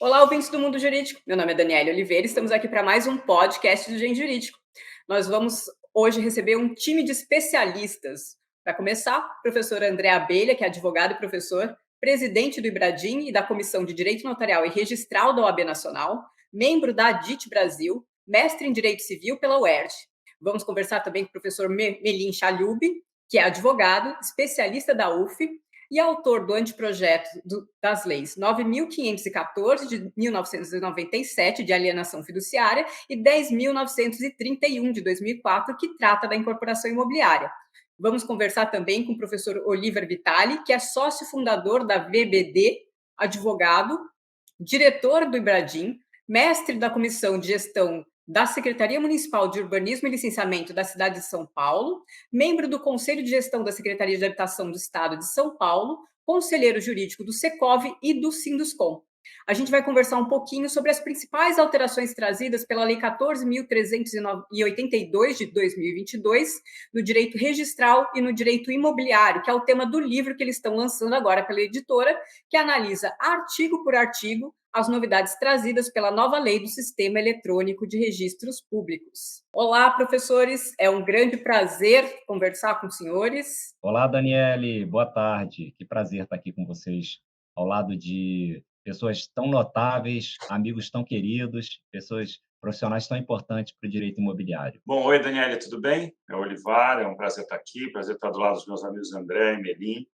Olá, ouvintes do Mundo Jurídico. Meu nome é Daniela Oliveira e estamos aqui para mais um podcast do Gen Jurídico. Nós vamos hoje receber um time de especialistas. Para começar, o professor André Abelha, que é advogado e professor, presidente do IBRADIM e da Comissão de Direito Notarial e Registral da OAB Nacional, membro da ADIT Brasil, mestre em Direito Civil pela UERJ. Vamos conversar também com o professor Melim Chalhoub, que é advogado, especialista da UF, e autor do anteprojeto das leis 9.514, de 1997, de alienação fiduciária, e 10.931, de 2004, que trata da incorporação imobiliária. Vamos conversar também com o professor Oliver Vitali, que é sócio fundador da VBD, advogado, diretor do IBRADIM, mestre da Comissão de Gestão da Secretaria Municipal de Urbanismo e Licenciamento da cidade de São Paulo, membro do Conselho de Gestão da Secretaria de Habitação do Estado de São Paulo, conselheiro jurídico do Secov e do Sinduscom. A gente vai conversar um pouquinho sobre as principais alterações trazidas pela Lei 14.382 de 2022, no direito registral e no direito imobiliário, que é o tema do livro que eles estão lançando agora pela editora, que analisa artigo por artigo as novidades trazidas pela nova lei do Sistema Eletrônico de Registros Públicos. Olá, professores, é um grande prazer conversar com os senhores. Olá, Daniele, boa tarde. Que prazer estar aqui com vocês, ao lado de pessoas tão notáveis, amigos tão queridos, pessoas profissionais tão importantes para o direito imobiliário. Bom, oi, Daniele, tudo bem? É o Olivar, é um prazer estar aqui, prazer estar do lado dos meus amigos André e Melim,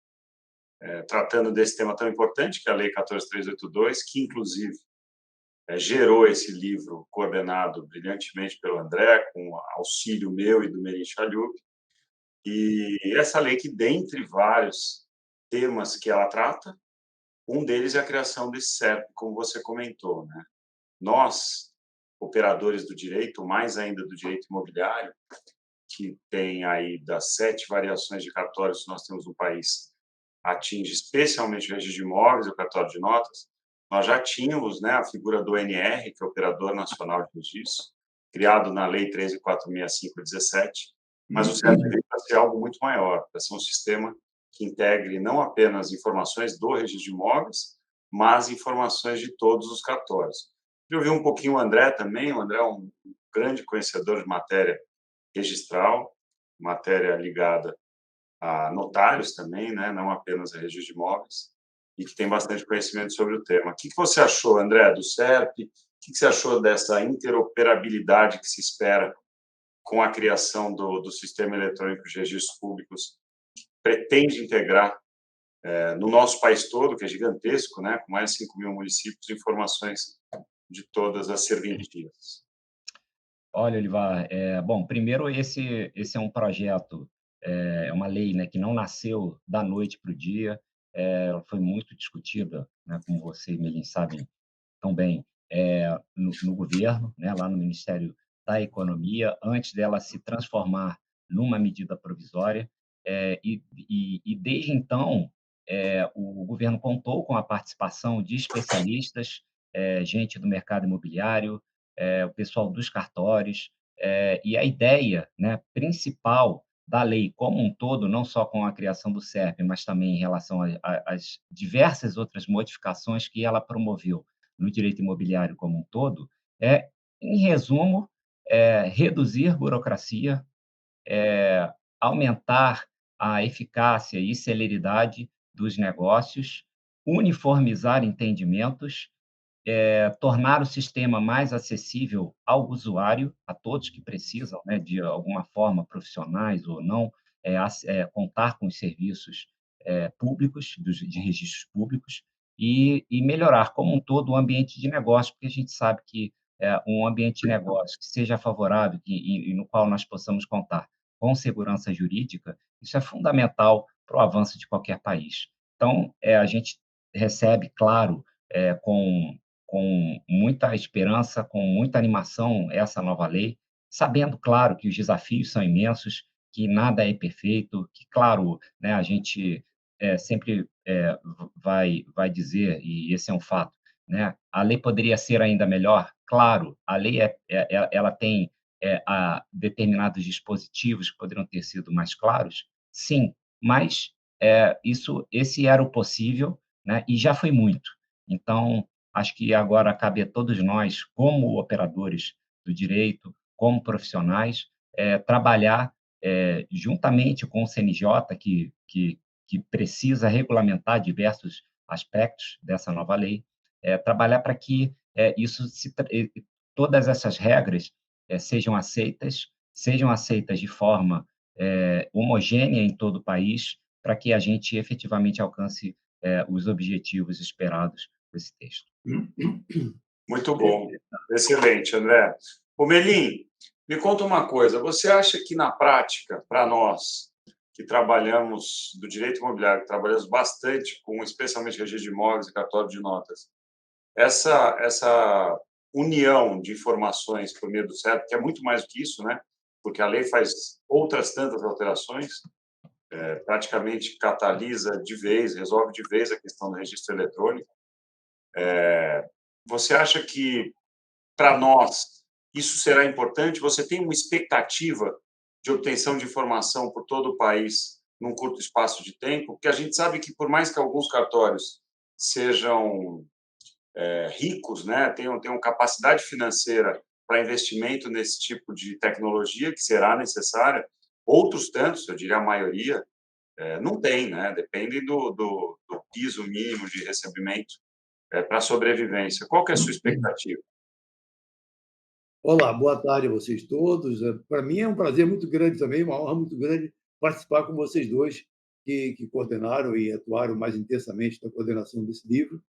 tratando desse tema tão importante, que é a Lei 14.382, que, inclusive, gerou esse livro coordenado brilhantemente pelo André, com auxílio meu e do Melim Chalhoub. E essa lei que, dentre vários temas que ela trata, um deles é a criação desse CERP, como você comentou, né? Nós, operadores do direito, mais ainda do direito imobiliário, que tem aí das 7 variações de cartórios que nós temos no país, atinge especialmente o registro de imóveis e o cartório de notas, nós já tínhamos, né, a figura do ONR, que é o Operador Nacional de Registro, criado na Lei 13.465/17, mas o CERP veio para ser algo muito maior, para ser um sistema que integre não apenas informações do registro de imóveis, mas informações de todos os cartórios. Eu vi um pouquinho o André também, o André é um grande conhecedor de matéria registral, matéria ligada a notários também, né, não apenas a registro de imóveis, e que tem bastante conhecimento sobre o tema. O que você achou, André, do CERP? O que você achou dessa interoperabilidade que se espera com a criação do Sistema Eletrônico de Registros Públicos, que pretende integrar no nosso país todo, que é gigantesco, né, com mais de 5.000 municípios, informações de todas as serventias? Olha, Olivar, bom, primeiro esse é um projeto, é uma lei, né, que não nasceu da noite para o dia, ela foi muito discutida, né, como você e Melim sabem tão bem, no governo, né, lá no Ministério da Economia, antes dela se transformar numa medida provisória, e desde então, o governo contou com a participação de especialistas, gente do mercado imobiliário, o pessoal dos cartórios, e a ideia, né, principal da lei como um todo, não só com a criação do CERP, mas também em relação às diversas outras modificações que ela promoveu no direito imobiliário como um todo, em resumo, reduzir burocracia, aumentar a eficácia e celeridade dos negócios, uniformizar entendimentos, tornar o sistema mais acessível ao usuário, a todos que precisam, né, de alguma forma, profissionais ou não, contar com os serviços públicos, de registros públicos, e melhorar como um todo o ambiente de negócio, porque a gente sabe que um ambiente de negócio que seja favorável e no qual nós possamos contar com segurança jurídica, isso é fundamental para o avanço de qualquer país. Então, a gente recebe, claro, com muita esperança, com muita animação, essa nova lei, sabendo, claro, que os desafios são imensos, que nada é perfeito, que, claro, né, a gente sempre vai dizer, e esse é um fato, né, a lei poderia ser ainda melhor? Claro, a lei ela tem determinados dispositivos que poderiam ter sido mais claros? Sim, mas esse era o possível, né, e já foi muito. Então, acho que agora cabe a todos nós, como operadores do direito, como profissionais, trabalhar juntamente com o CNJ, que precisa regulamentar diversos aspectos dessa nova lei, trabalhar para que todas essas regras sejam aceitas de forma homogênea em todo o país, para que a gente efetivamente alcance os objetivos esperados com esse texto. Muito bom, excelente, André. Ô, Melim, me conta uma coisa, você acha que na prática, para nós que trabalhamos do direito imobiliário, que trabalhamos bastante com especialmente registro de imóveis e cartório de notas, essa união de informações por meio do CEP, que é muito mais do que isso, né? Porque a lei faz outras tantas alterações, praticamente catalisa de vez, resolve de vez a questão do registro eletrônico. Você acha que, para nós, isso será importante? Você tem uma expectativa de obtenção de informação por todo o país num curto espaço de tempo? Porque a gente sabe que, por mais que alguns cartórios sejam ricos, né, tenham capacidade financeira para investimento nesse tipo de tecnologia, que será necessária, outros tantos, eu diria a maioria, não tem, né, dependem do piso mínimo de recebimento para a sobrevivência. Qual que é a sua expectativa? Olá, boa tarde a vocês todos. Para mim é um prazer muito grande também, uma honra muito grande participar com vocês dois, que coordenaram e atuaram mais intensamente na coordenação desse livro,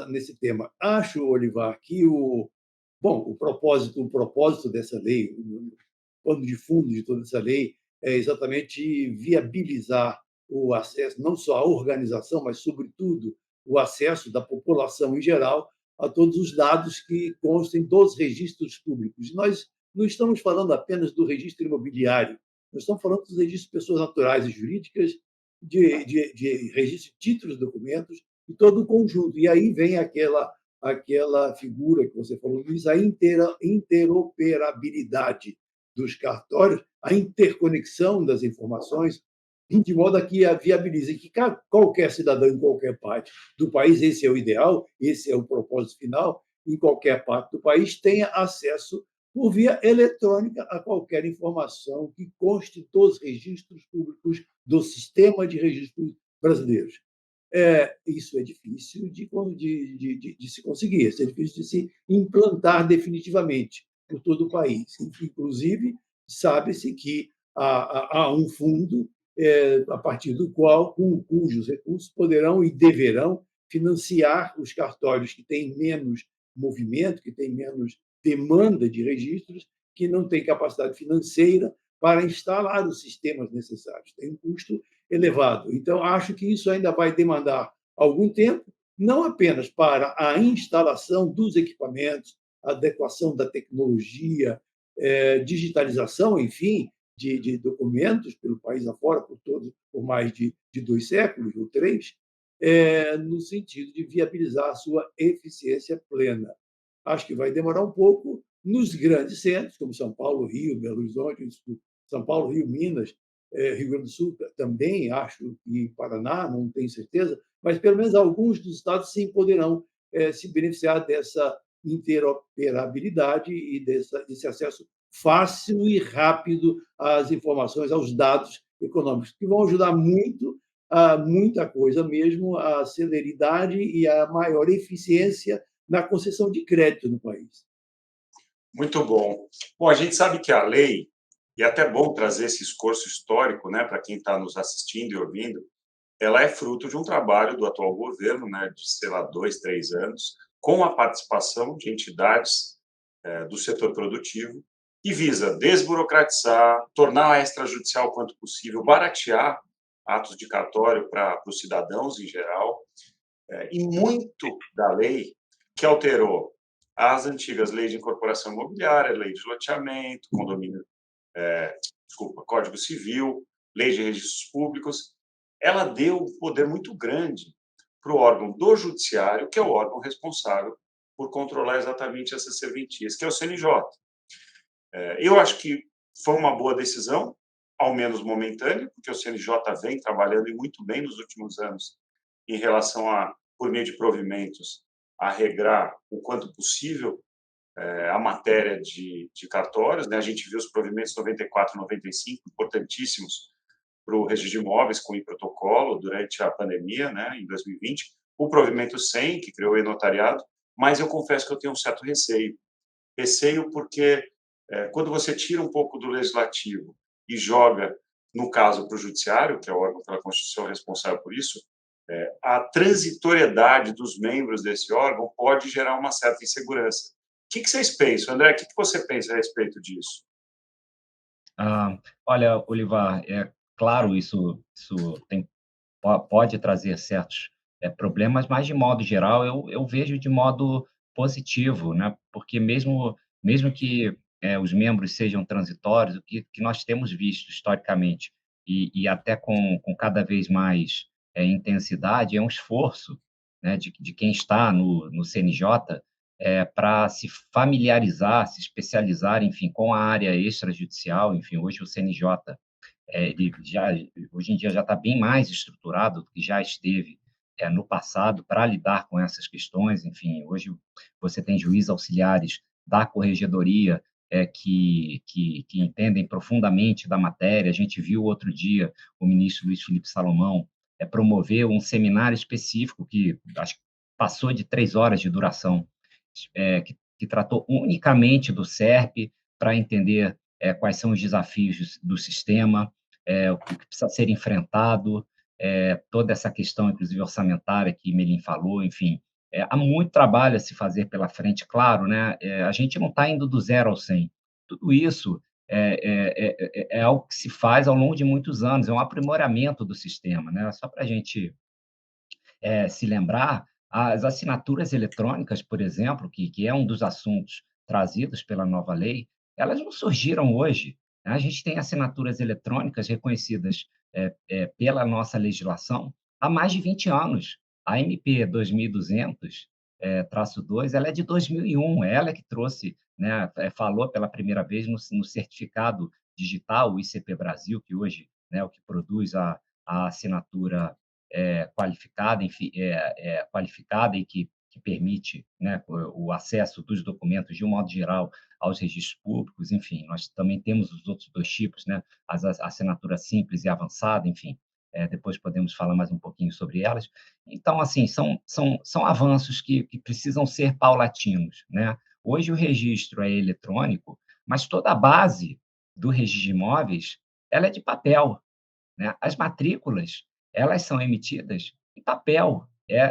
nesse tema. Acho, Olivar, que o propósito dessa lei, o pano de fundo de toda essa lei, é exatamente viabilizar o acesso, não só à organização, mas, sobretudo, o acesso da população em geral a todos os dados que constem dos registros públicos. Nós não estamos falando apenas do registro imobiliário, nós estamos falando dos registros de pessoas naturais e jurídicas, de registro de títulos, documentos, e todo o conjunto. E aí vem aquela figura que você falou, Luiz, a interoperabilidade dos cartórios, a interconexão das informações, de modo a que viabilize que qualquer cidadão em qualquer parte do país, esse é o ideal, esse é o propósito final, em qualquer parte do país, tenha acesso por via eletrônica a qualquer informação que conste dos registros públicos do sistema de registros brasileiros. Isso é difícil de se conseguir, isso é difícil de se implantar definitivamente por todo o país. Inclusive, sabe-se que há um fundo a partir do qual, cujos recursos poderão e deverão financiar os cartórios que têm menos movimento, que têm menos demanda de registros, que não têm capacidade financeira para instalar os sistemas necessários. Tem um custo elevado. Então, acho que isso ainda vai demandar algum tempo, não apenas para a instalação dos equipamentos, adequação da tecnologia, digitalização, enfim, de documentos pelo país afora, por mais de 2 séculos ou 3, no sentido de viabilizar a sua eficiência plena. Acho que vai demorar um pouco nos grandes centros, como São Paulo, Rio, Belo Horizonte, São Paulo, Rio, Minas, Rio Grande do Sul também, acho, e Paraná, não tenho certeza, mas pelo menos alguns dos estados sim poderão se beneficiar dessa interoperabilidade e desse acesso fácil e rápido às informações, aos dados econômicos, que vão ajudar muito, a muita coisa mesmo, a celeridade e a maior eficiência na concessão de crédito no país. Muito bom. Bom, a gente sabe que a lei, e é até bom trazer esse esforço histórico, né, para quem está nos assistindo e ouvindo, ela é fruto de um trabalho do atual governo, né, de, sei lá, 2, 3 anos, com a participação de entidades do setor produtivo, e visa desburocratizar, tornar extrajudicial quanto possível, baratear atos de cartório para os cidadãos em geral, e muito da lei que alterou as antigas leis de incorporação imobiliária, lei de loteamento, condomínio, Código Civil, lei de registros públicos, ela deu um poder muito grande para o órgão do judiciário, que é o órgão responsável por controlar exatamente essas serventias, que é o CNJ. Eu acho que foi uma boa decisão, ao menos momentânea, porque o CNJ vem trabalhando e muito bem nos últimos anos em relação a por meio de provimentos, a regrar o quanto possível a matéria de cartórios, né? A gente viu os provimentos 94 e 95, importantíssimos para o registro de imóveis com e-protocolo durante a pandemia, né, em 2020, o provimento 100, que criou o e-notariado, mas eu confesso que eu tenho um certo receio. Receio porque quando você tira um pouco do legislativo e joga, no caso, para o judiciário, que é o órgão pela Constituição responsável por isso, a transitoriedade dos membros desse órgão pode gerar uma certa insegurança. O que vocês pensam, André? O que você pensa a respeito disso? Olha, Olivar, é claro, isso pode trazer certos problemas, mas, de modo geral, eu vejo de modo positivo, né? Porque mesmo que os membros sejam transitórios, o que nós temos visto historicamente, e até com cada vez mais intensidade, é um esforço, né, de quem está no CNJ para se familiarizar, se especializar, enfim, com a área extrajudicial. Enfim, hoje o CNJ ele hoje em dia já está bem mais estruturado do que já esteve no passado para lidar com essas questões. Enfim, hoje você tem juízes auxiliares da corregedoria que entendem profundamente da matéria. A gente viu outro dia o ministro Luiz Felipe Salomão promover um seminário específico que acho que passou de 3 horas de duração, que tratou unicamente do SERP para entender quais são os desafios do sistema, o que precisa ser enfrentado, toda essa questão, inclusive orçamentária, que Melim falou. Enfim, há muito trabalho a se fazer pela frente, claro, né? A gente não está indo do 0 ao 100. Tudo isso é algo que se faz ao longo de muitos anos, é um aprimoramento do sistema, né? Só para a gente se lembrar, as assinaturas eletrônicas, por exemplo, que é um dos assuntos trazidos pela nova lei, elas não surgiram hoje, né? A gente tem assinaturas eletrônicas reconhecidas pela nossa legislação há mais de 20 anos. A MP 2200, traço 2, ela é de 2001, ela é que trouxe, né, falou pela primeira vez no certificado digital, o ICP Brasil, que hoje, né, o que produz a assinatura qualificada, enfim, qualificada, e que permite, né, o acesso dos documentos, de um modo geral, aos registros públicos. Enfim, nós também temos os outros dois tipos, né, a assinatura simples e avançada. Enfim, depois podemos falar mais um pouquinho sobre elas. Então, assim, são avanços que precisam ser paulatinos, né? Hoje o registro é eletrônico, mas toda a base do registro de imóveis, ela é de papel, né? As matrículas, elas são emitidas em papel.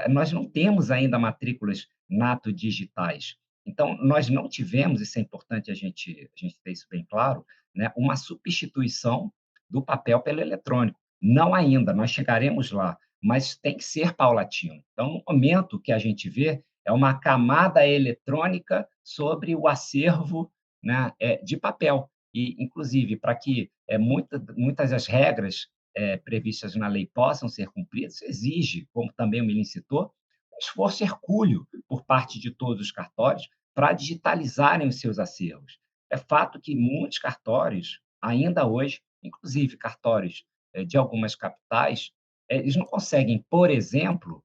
Nós não temos ainda matrículas nato digitais. Então, nós não tivemos, isso é importante a gente ter isso bem claro, né, uma substituição do papel pelo eletrônico. Não ainda, nós chegaremos lá, mas tem que ser paulatino. Então, no momento que a gente vê, é uma camada eletrônica sobre o acervo, né, de papel. E, inclusive, para que muitas das regras previstas na lei possam ser cumpridas, exige, como também o Melim citou, um esforço hercúleo por parte de todos os cartórios para digitalizarem os seus acervos. É fato que muitos cartórios, ainda hoje, inclusive cartórios de algumas capitais, eles não conseguem, por exemplo,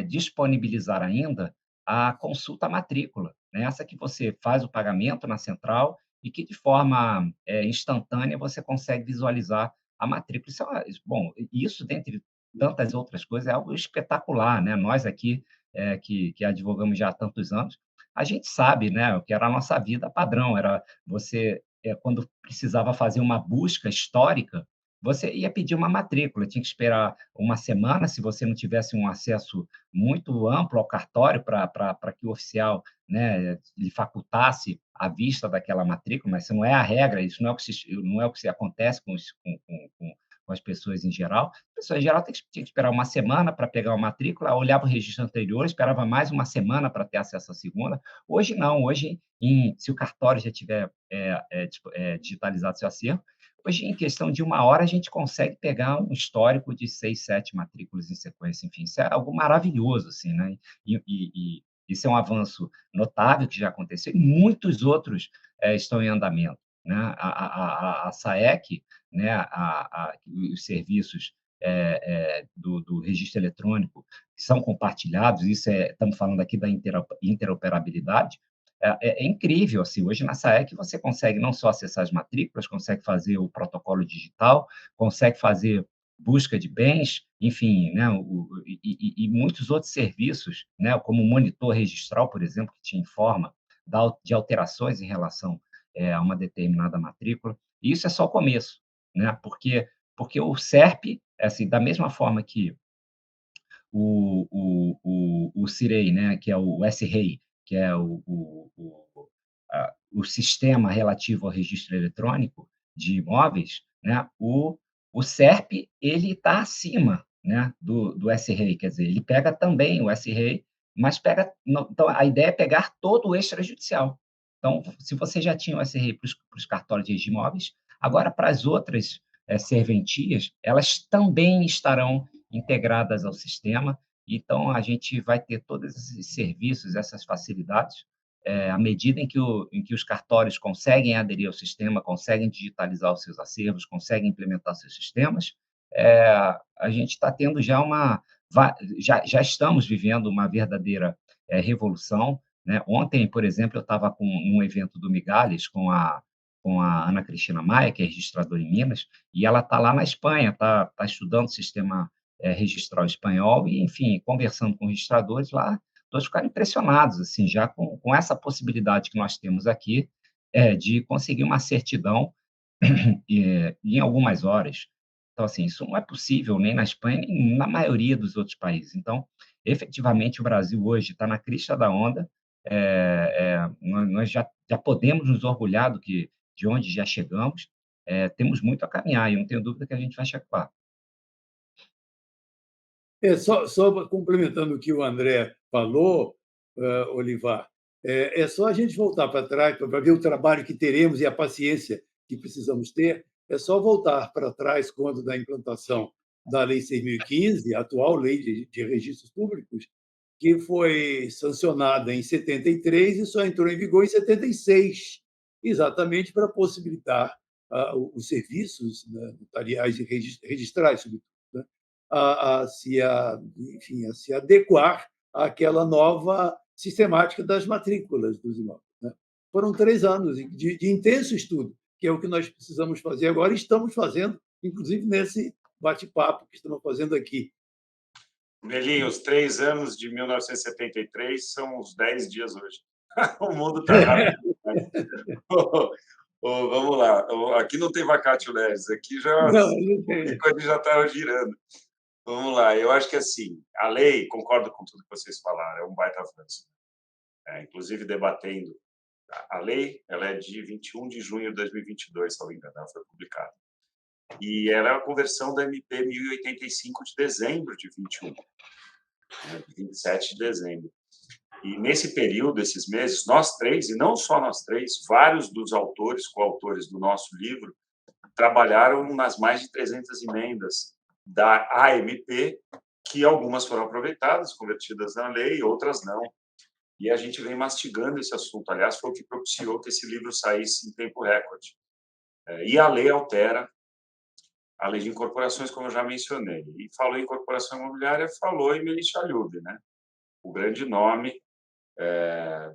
disponibilizar ainda a consulta à matrícula, né? Essa que você faz o pagamento na central e que, de forma instantânea, você consegue visualizar a matrícula. Bom, isso, dentre tantas outras coisas, é algo espetacular, né? Nós aqui, que advogamos já há tantos anos, a gente sabe, né, o que era a nossa vida padrão. Era você, quando precisava fazer uma busca histórica, você ia pedir uma matrícula, tinha que esperar uma semana, se você não tivesse um acesso muito amplo ao cartório para que o oficial, né, lhe facultasse a vista daquela matrícula. Mas isso não é a regra, isso não é o que acontece com as pessoas em geral. As pessoas em geral tinha que esperar uma semana para pegar uma matrícula, olhava o registro anterior, esperava mais uma semana para ter acesso à segunda. Hoje não, hoje, se o cartório já tiver digitalizado seu acervo, hoje, em questão de 1 hora, a gente consegue pegar um histórico de 6, 7 matrículas em sequência. Enfim, isso é algo maravilhoso, assim, né? E isso é um avanço notável que já aconteceu, e muitos outros estão em andamento, né? A SAEC, né, os serviços do registro eletrônico que são compartilhados, estamos falando aqui da interoperabilidade, é incrível. Assim, hoje, na SAEC, você consegue não só acessar as matrículas, consegue fazer o protocolo digital, consegue fazer busca de bens, enfim, né, e muitos outros serviços, né, como o monitor registral, por exemplo, que te informa de alterações em relação a uma determinada matrícula. E isso é só o começo, né, porque o SERP, assim, da mesma forma que o CIREI, né, que é o S-REI, que é o sistema relativo ao registro eletrônico de imóveis, né, o SERP ele está acima, né, do S-REI, quer dizer, ele pega também o S-REI, mas pega. Então, a ideia é pegar todo o extrajudicial. Então, se você já tinha o S-REI para os cartórios de imóveis, agora para as outras serventias, elas também estarão integradas ao sistema. Então, a gente vai ter todos esses serviços, essas facilidades, à medida em que os cartórios conseguem aderir ao sistema, conseguem digitalizar os seus acervos, conseguem implementar seus sistemas, a gente está tendo já estamos vivendo uma verdadeira revolução, né? Ontem, por exemplo, eu estava com um evento do Migales com a Ana Cristina Maia, que é registradora em Minas, e ela está lá na Espanha, está estudando o sistema registral espanhol e, enfim, conversando com registradores lá, todos ficaram impressionados, assim, já com essa possibilidade que nós temos aqui de conseguir uma certidão em algumas horas. Então, assim, isso não é possível nem na Espanha, nem na maioria dos outros países. Então, efetivamente, o Brasil hoje está na crista da onda. Nós já podemos nos orgulhar de onde já chegamos. Temos muito a caminhar, e não tenho dúvida que a gente vai chegar. Só complementando o que o André falou, Olivar, é só a gente voltar para trás para ver o trabalho que teremos e a paciência que precisamos ter. É só voltar para trás quando da implantação da Lei 6.015, a atual Lei de Registros Públicos, que foi sancionada em 73 e só entrou em vigor em 76, exatamente para possibilitar os serviços, né, notariais e registrais, sobretudo, né, enfim, a se adequar àquela nova sistemática das matrículas dos imóveis, né? Foram 3 anos de intenso estudo, que é o que nós precisamos fazer agora, e estamos fazendo, inclusive nesse bate-papo que estamos fazendo aqui. Melinho, os 3 anos de 1973 são os 10 dias hoje. O mundo está rápido. Vamos lá. Aqui não tem vacatio legis, aqui já Não, não tem. a coisa já estava girando. Vamos lá. Eu acho que, assim, a lei, concordo com tudo que vocês falaram, é um baita avanço. Inclusive, debatendo a lei, ela é de 21 de junho de 2022, se não me engano, ela foi publicada. E ela é a conversão da MP 1085 de dezembro de 21, né, 27 de dezembro. E nesse período, esses meses, nós três, e não só nós três, vários dos autores, coautores do nosso livro, trabalharam nas mais de 300 emendas da AMP, que algumas foram aproveitadas, convertidas na lei, outras não. E a gente vem mastigando esse assunto. Aliás, foi o que propiciou que esse livro saísse em tempo recorde. E a lei altera a lei de incorporações, como eu já mencionei. E falou em incorporação imobiliária, falou em Melim Chalhoub, né? O grande nome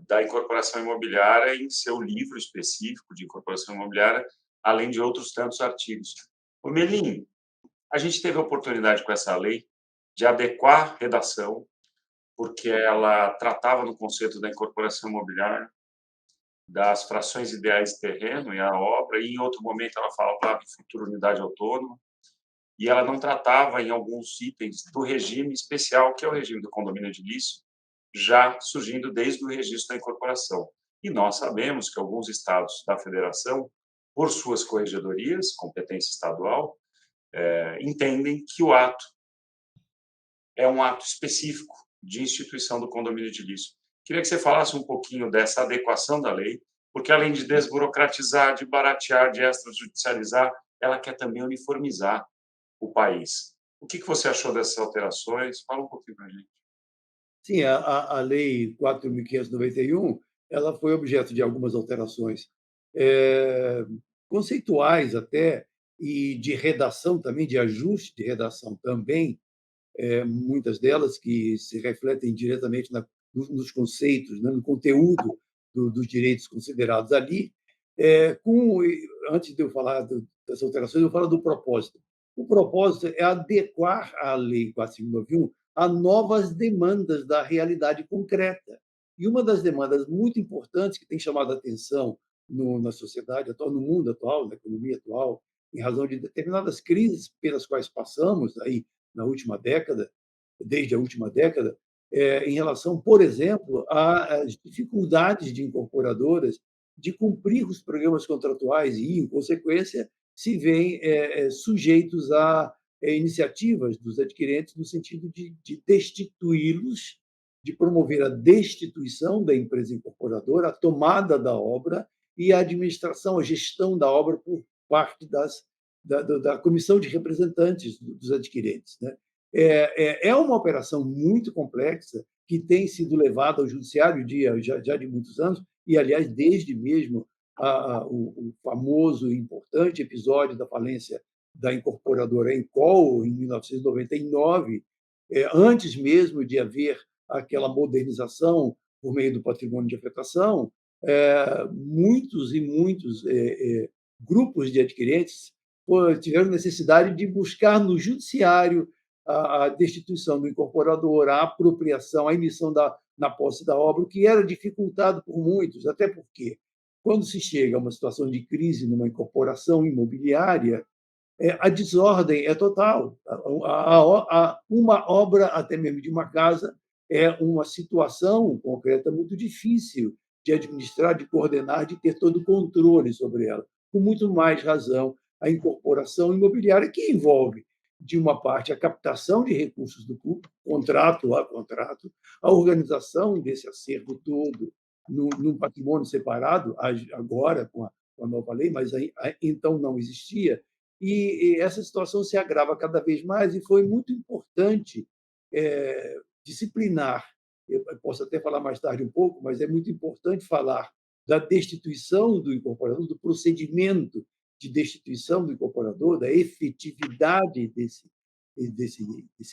da incorporação imobiliária em seu livro específico de incorporação imobiliária, além de outros tantos artigos. O Melim, a gente teve a oportunidade com essa lei de adequar a redação, porque ela tratava no conceito da incorporação imobiliária, das frações ideais de terreno e a obra, e em outro momento ela falava de futura unidade autônoma, e ela não tratava em alguns itens do regime especial, que é o regime do condomínio edilício, já surgindo desde o registro da incorporação. E nós sabemos que alguns estados da federação, por suas corregedorias, competência estadual, entendem que o ato é um ato específico de instituição do condomínio edilício. Queria que você falasse um pouquinho dessa adequação da lei, porque além de desburocratizar, de baratear, de extrajudicializar, ela quer também uniformizar o país. O que você achou dessas alterações? Fala um pouquinho para a gente. Sim, a Lei 4.591 ela foi objeto de algumas alterações conceituais até, e de redação também, de ajuste de redação também, muitas delas que se refletem diretamente nos conceitos, né, no conteúdo dos direitos considerados ali. Antes de eu falar das alterações, eu falo do propósito. O propósito é adequar a Lei 4.591 a novas demandas da realidade concreta. E uma das demandas muito importantes que tem chamado a atenção na sociedade atual, no mundo atual, na economia atual, em razão de determinadas crises pelas quais passamos aí na última década, desde a última década, em relação, por exemplo, às dificuldades de incorporadoras de cumprir os programas contratuais e, em consequência, se veem sujeitos a iniciativas dos adquirentes no sentido de destituí-los, de promover a destituição da empresa incorporadora, a tomada da obra e a administração, a gestão da obra por parte da comissão de representantes dos adquirentes. Né? É uma operação muito complexa que tem sido levada ao judiciário já de muitos anos, e, aliás, desde mesmo o famoso e importante episódio da falência da incorporadora Encol, em 1999, antes mesmo de haver aquela modernização por meio do patrimônio de afetação, muitos e muitos grupos de adquirentes tiveram necessidade de buscar no judiciário a destituição do incorporador, a apropriação, a emissão na posse da obra, o que era dificultado por muitos, até porque, quando se chega a uma situação de crise numa incorporação imobiliária, a desordem é total. Uma obra, até mesmo de uma casa, é uma situação concreta muito difícil de administrar, de coordenar, de ter todo o controle sobre ela. Com muito mais razão, a incorporação imobiliária, que envolve, de uma parte, a captação de recursos do público, contrato a contrato, a organização desse acervo todo num patrimônio separado, agora com a nova lei, mas então não existia, e essa situação se agrava cada vez mais, e foi muito importante disciplinar. Eu posso até falar mais tarde um pouco, mas é muito importante falar da destituição do incorporador, do procedimento de destituição do incorporador, da efetividade desse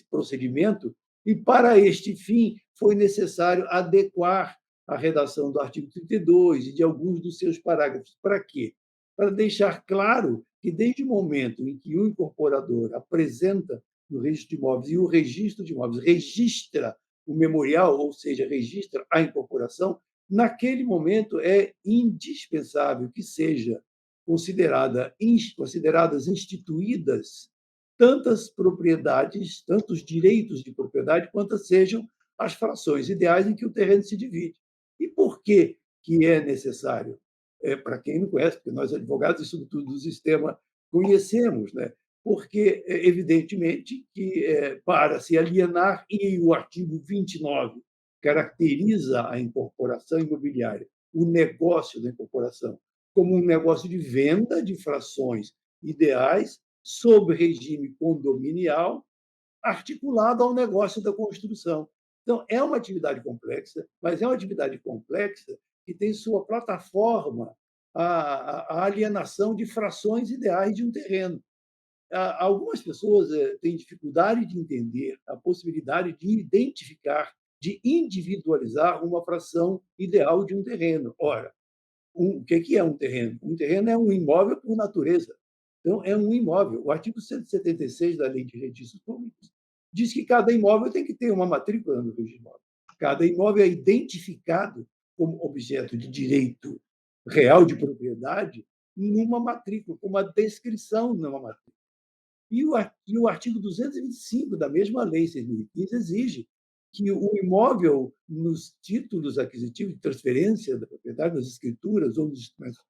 procedimento, e, para este fim, foi necessário adequar a redação do artigo 32 e de alguns dos seus parágrafos. Para quê? Para deixar claro que, desde o momento em que o incorporador apresenta no registro de imóveis, e o registro de imóveis registra o memorial, ou seja, registra a incorporação, naquele momento é indispensável que seja consideradas instituídas tantas propriedades, tantos direitos de propriedade, quantas sejam as frações ideais em que o terreno se divide. E por que é necessário? Para quem não conhece, porque nós, advogados, e sobretudo do sistema, conhecemos, né? Porque, evidentemente, que para se alienar, e o artigo 29 caracteriza a incorporação imobiliária, o negócio da incorporação, como um negócio de venda de frações ideais sob regime condominial, articulado ao negócio da construção. Então, é uma atividade complexa, mas é uma atividade complexa que tem sua plataforma a alienação de frações ideais de um terreno. Algumas pessoas têm dificuldade de entender a possibilidade de identificar, de individualizar uma fração ideal de um terreno. Ora, o que é um terreno? Um terreno é um imóvel por natureza. Então, é um imóvel. O artigo 176 da Lei de Registros Públicos diz que cada imóvel tem que ter uma matrícula no registro de imóvel. Cada imóvel é identificado como objeto de direito real de propriedade numa matrícula, com uma descrição numa matrícula. E o artigo 225 da mesma lei 6.015 exige que o imóvel, nos títulos aquisitivos de transferência da propriedade, nas escrituras ou nos instrumentos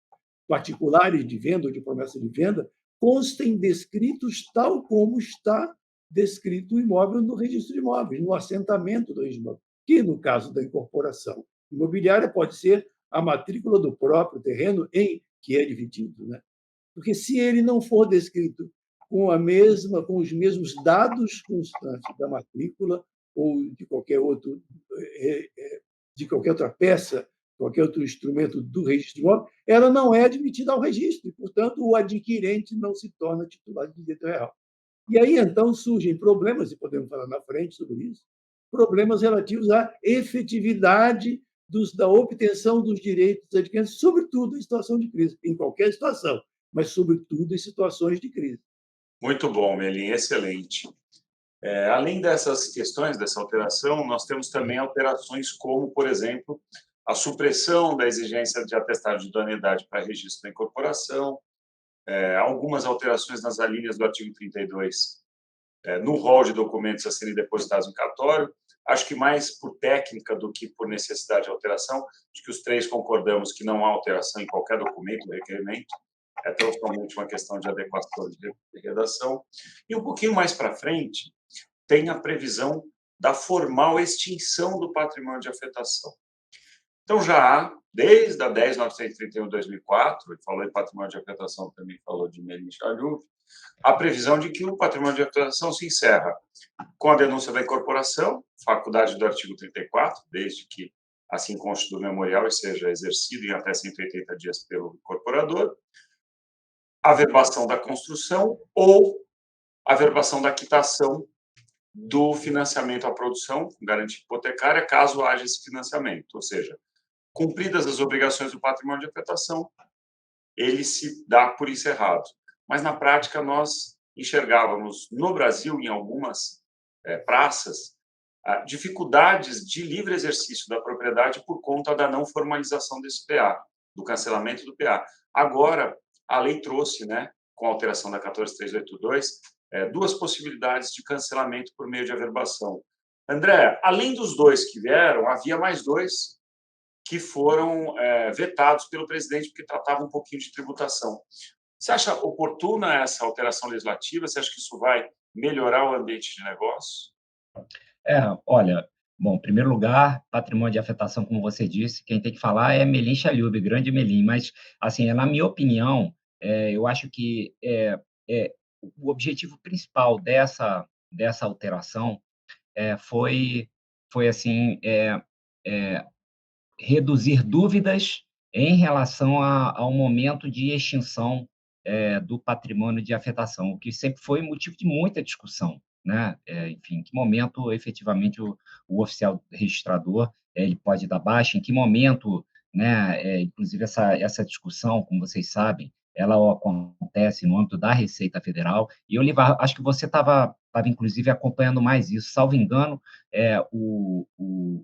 particulares de venda ou de promessa de venda, constem descritos tal como está descrito o imóvel no registro de imóveis, no assentamento do registro de imóveis, que, no caso da incorporação imobiliária, pode ser a matrícula do próprio terreno em que é dividido. Né? Porque, se ele não for descrito com os mesmos dados constantes da matrícula ou de qualquer outra peça qualquer outro instrumento do registro de imóvel, ela não é admitida ao registro, e, portanto, o adquirente não se torna titular de direito real. E aí, então, surgem problemas, e podemos falar na frente sobre isso, problemas relativos à efetividade da obtenção dos direitos adquirentes, sobretudo em situação de crise, em qualquer situação, mas, sobretudo, em situações de crise. Muito bom, Melim, excelente. Além dessas questões, dessa alteração, nós temos também alterações como, por exemplo, a supressão da exigência de atestado de idoneidade para registro da incorporação, algumas alterações nas alíneas do artigo 32, no rol de documentos a serem depositados em cartório. Acho que mais por técnica do que por necessidade de alteração, acho que os três concordamos que não há alteração em qualquer documento, requerimento, é tão somente uma questão de adequação de redação. E um pouquinho mais para frente, tem a previsão da formal extinção do patrimônio de afetação. Então, já há, desde a 10.931 de 2004, ele falou em patrimônio de afetação, também falou de Melim Chalhoub, a previsão de que o patrimônio de afetação se encerra com a denúncia da incorporação, faculdade do artigo 34, desde que assim conste do memorial e seja exercido em até 180 dias pelo incorporador, a verbação da construção ou a verbação da quitação do financiamento à produção, com garantia hipotecária, caso haja esse financiamento. Ou seja, cumpridas as obrigações do patrimônio de afetação, ele se dá por encerrado. Mas, na prática, nós enxergávamos no Brasil, em algumas praças, dificuldades de livre exercício da propriedade por conta da não formalização desse PA, do cancelamento do PA. Agora, a lei trouxe, com a alteração da 14.382, duas possibilidades de cancelamento por meio de averbação. André, além dos dois que vieram, havia mais dois que foram vetados pelo presidente porque tratavam um pouquinho de tributação. Você acha oportuna essa alteração legislativa? Você acha que isso vai melhorar o ambiente de negócio? Olha, bom, em primeiro lugar, patrimônio de afetação, como você disse, quem tem que falar é Melim Chalhoub, grande Melim, mas, assim, na minha opinião, eu acho que o objetivo principal dessa alteração foi assim, reduzir dúvidas em relação ao momento de extinção do patrimônio de afetação, o que sempre foi motivo de muita discussão, né? Enfim, em que momento, efetivamente, o oficial registrador ele pode dar baixa, em que momento, né? Inclusive, essa discussão, como vocês sabem, ela acontece no âmbito da Receita Federal, e, Olivar, acho que você estava, inclusive, acompanhando mais isso. Salvo engano,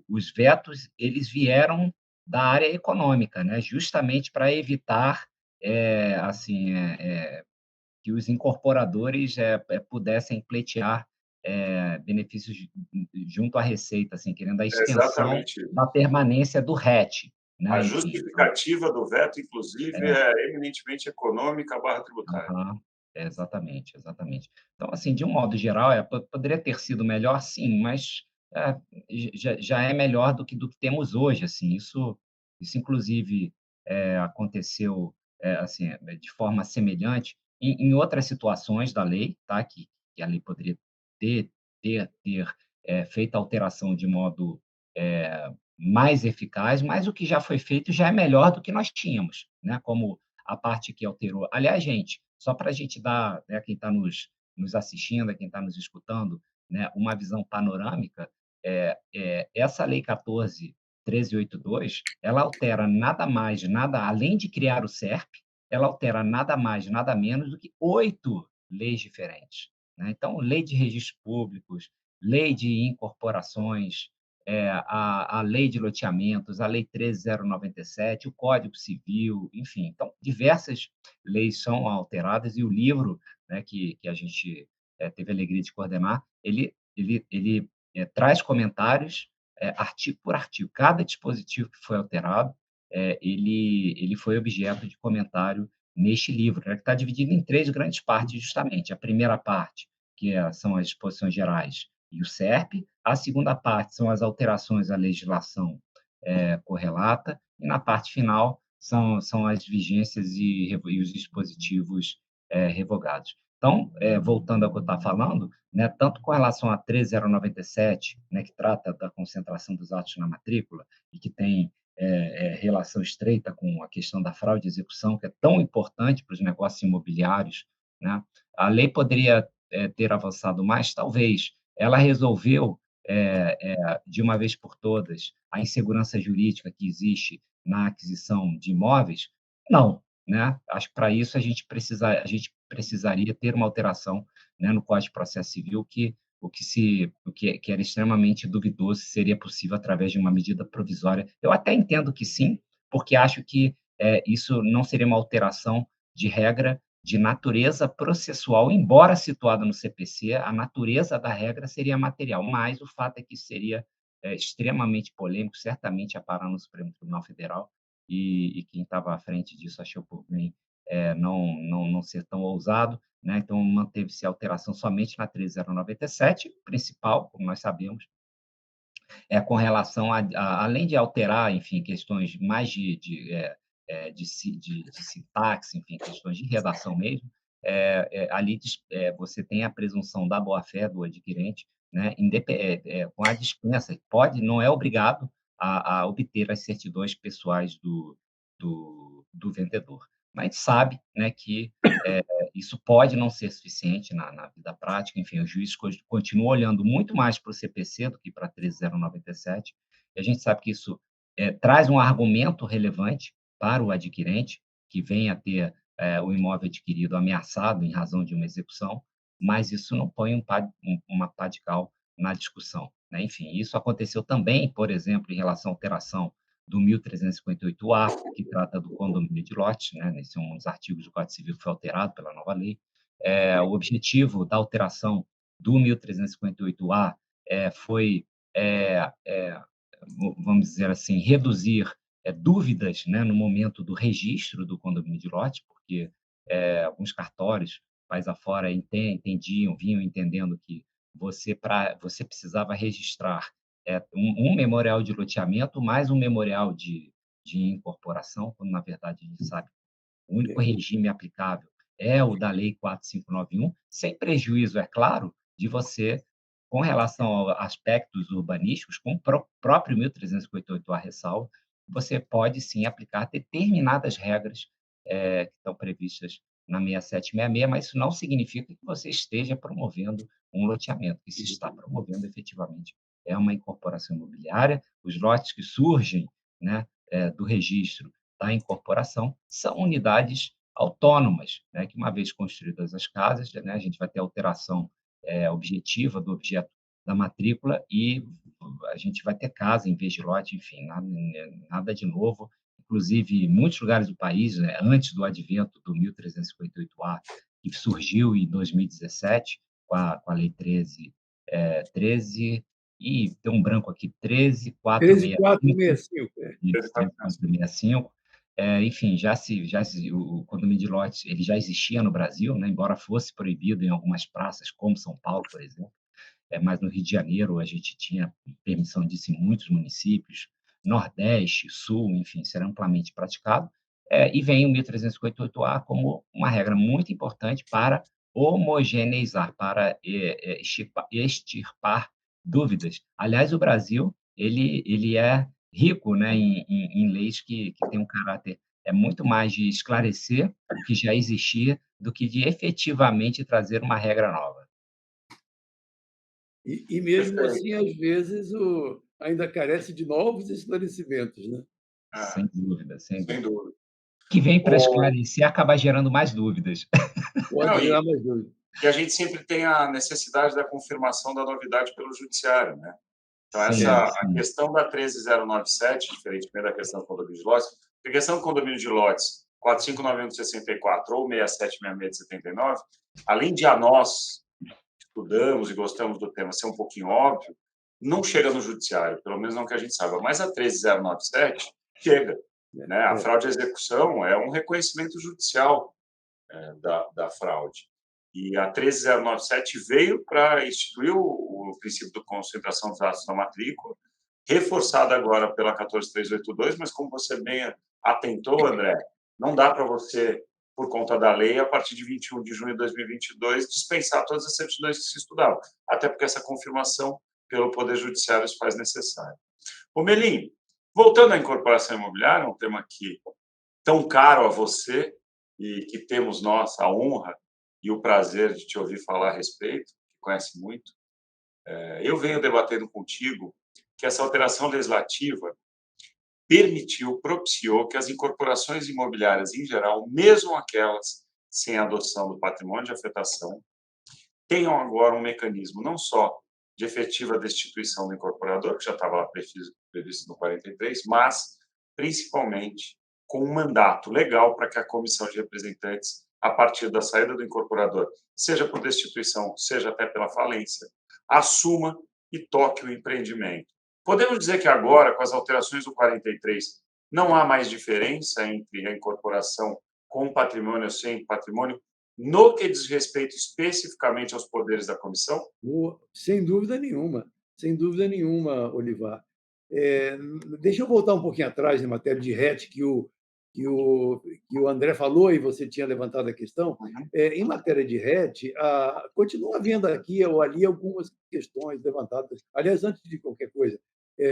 os vetos eles vieram da área econômica, né? Justamente para evitar assim, que os incorporadores pudessem pleitear benefícios junto à Receita, assim, querendo a extensão Exatamente. da permanência do RET. Né? A Enfim, justificativa do veto, inclusive, é eminentemente econômica / tributária. Exatamente. Então, assim, de um modo geral, poderia ter sido melhor, sim, mas já é melhor do que temos hoje. Assim, isso inclusive, aconteceu assim, de forma semelhante em outras situações da lei, tá? Que a lei poderia ter feito a alteração de modo mais eficaz, mas o que já foi feito já é melhor do que nós tínhamos, né? Como a parte que alterou. Aliás, gente, só para a gente dar, né, quem está nos assistindo, quem está nos escutando, né, uma visão panorâmica, essa Lei 14.1382, ela altera nada mais, nada além de criar o SERP, ela altera nada mais, nada menos do que 8 leis diferentes. Né? Então, lei de registros públicos, lei de incorporações, a lei de loteamentos, a lei 13.097, o Código Civil, enfim. Então, diversas leis são alteradas e o livro, né, que a gente teve a alegria de coordenar, ele traz comentários artigo por artigo. Cada dispositivo que foi alterado, ele foi objeto de comentário neste livro, né, que está dividido em 3 grandes partes, justamente. A primeira parte, que são as disposições gerais e o SERP. A segunda parte são as alterações à legislação correlata, e na parte final são as vigências e os dispositivos revogados. Então, voltando ao que eu estava falando, né, tanto com relação a 13.097, né, que trata da concentração dos atos na matrícula e que tem relação estreita com a questão da fraude de execução, que é tão importante para os negócios imobiliários, né? A lei poderia ter avançado mais, talvez. Ela resolveu, de uma vez por todas, a insegurança jurídica que existe na aquisição de imóveis? Não, né? Acho que para isso a gente precisaria ter uma alteração, né, no Código de Processo Civil que era extremamente duvidoso se seria possível através de uma medida provisória. Eu até entendo que sim, porque acho que isso não seria uma alteração de regra de natureza processual, embora situada no CPC, a natureza da regra seria material, mas o fato é que isso seria extremamente polêmico, certamente ia parar no Supremo Tribunal Federal, e quem estava à frente disso achou por bem não ser tão ousado, né? Então, manteve-se a alteração somente na 13097, principal, como nós sabemos, com relação além de alterar, enfim, questões mais de sintaxe, enfim, questões de redação mesmo, ali você tem a presunção da boa-fé do adquirente, né, com a dispensa, não é obrigado a obter as certidões pessoais do vendedor. Mas a gente sabe, né, que isso pode não ser suficiente na vida prática. Enfim, os juízes continuam olhando muito mais para o CPC do que para a 13097, e a gente sabe que isso traz um argumento relevante para o adquirente, que venha a ter o imóvel adquirido ameaçado em razão de uma execução, mas isso não põe uma pá de cal na discussão, né? Enfim, isso aconteceu também, por exemplo, em relação à alteração do 1358-A, que trata do condomínio de lotes, né? Esse é um dos artigos do Código Civil que foi alterado pela nova lei. O objetivo da alteração do 1358-A foi, vamos dizer assim, reduzir dúvidas, né, no momento do registro do condomínio de lote, porque alguns cartórios, país afora, vinham entendendo que você precisava registrar um memorial de loteamento mais um memorial de incorporação, quando, na verdade, a gente sabe que o único regime aplicável é o da Lei 4591, sem prejuízo, é claro, de você, com relação a aspectos urbanísticos, com o próprio 1358-A ressalva, você pode, sim, aplicar determinadas regras que estão previstas na 6766, mas isso não significa que você esteja promovendo um loteamento, que se está promovendo efetivamente uma incorporação imobiliária. Os lotes que surgem, né, do registro da incorporação são unidades autônomas, né, que, uma vez construídas as casas, né, a gente vai ter alteração objetiva do objeto da matrícula e a gente vai ter casa em vez de lote, enfim, nada de novo. Inclusive, em muitos lugares do país, né, antes do advento do 1358-A, que surgiu em 2017, com a Lei 13, e tem um branco aqui, 13465. 13465. Enfim, o condomínio de lotes ele já existia no Brasil, né, embora fosse proibido em algumas praças, como São Paulo, por exemplo. Mas no Rio de Janeiro a gente tinha permissão disso em muitos municípios, Nordeste, Sul, enfim, será amplamente praticado. E vem o 1358-A como uma regra muito importante para homogeneizar, para extirpar dúvidas. Aliás, o Brasil ele é rico, né, em leis que têm um caráter muito mais de esclarecer o que já existia do que de efetivamente trazer uma regra nova. E mesmo assim, às vezes, ainda carece de novos esclarecimentos, né? Sem dúvida, sem Sem dúvida. dúvida. Que vem para esclarecer, acaba gerando mais dúvidas. Pode gerar mais dúvidas. E a gente sempre tem a necessidade da confirmação da novidade pelo judiciário, né? Então, a questão da 13097, diferentemente da questão do condomínio de lotes, a questão do condomínio de lotes 4591/64 ou 6766/79, além de a nós estudamos e gostamos do tema ser um pouquinho óbvio, não chega no judiciário, pelo menos não que a gente saiba. Mas a 13097 chega, né? A fraude à execução é um reconhecimento judicial da fraude. E a 13097 veio para instituir o princípio de concentração dos atos da matrícula, reforçada agora pela 14382, mas como você bem atentou, André, não dá para você, por conta da lei, a partir de 21 de junho de 2022, dispensar todas as certidões que se estudavam, até porque essa confirmação pelo Poder Judiciário se faz necessária. Ô, Melim, Voltando à incorporação imobiliária, um tema que tão caro a você e que temos nós a honra e o prazer de te ouvir falar a respeito, que conhece muito. Eu venho debatendo contigo que essa alteração legislativa propiciou que as incorporações imobiliárias em geral, mesmo aquelas sem adoção do patrimônio de afetação, tenham agora um mecanismo não só de efetiva destituição do incorporador, que já estava lá previsto no 43, mas, principalmente, com um mandato legal para que a comissão de representantes, a partir da saída do incorporador, seja por destituição, seja até pela falência, assuma e toque o empreendimento. Podemos dizer que agora, com as alterações do 43, não há mais diferença entre a incorporação com patrimônio ou sem patrimônio, no que diz respeito especificamente aos poderes da comissão? Sem dúvida nenhuma, Olivar. Deixa eu voltar um pouquinho atrás, em matéria de RET, que o André falou e você tinha levantado a questão. Em matéria de RET, continua havendo aqui ou ali algumas questões levantadas. Aliás, antes de qualquer coisa,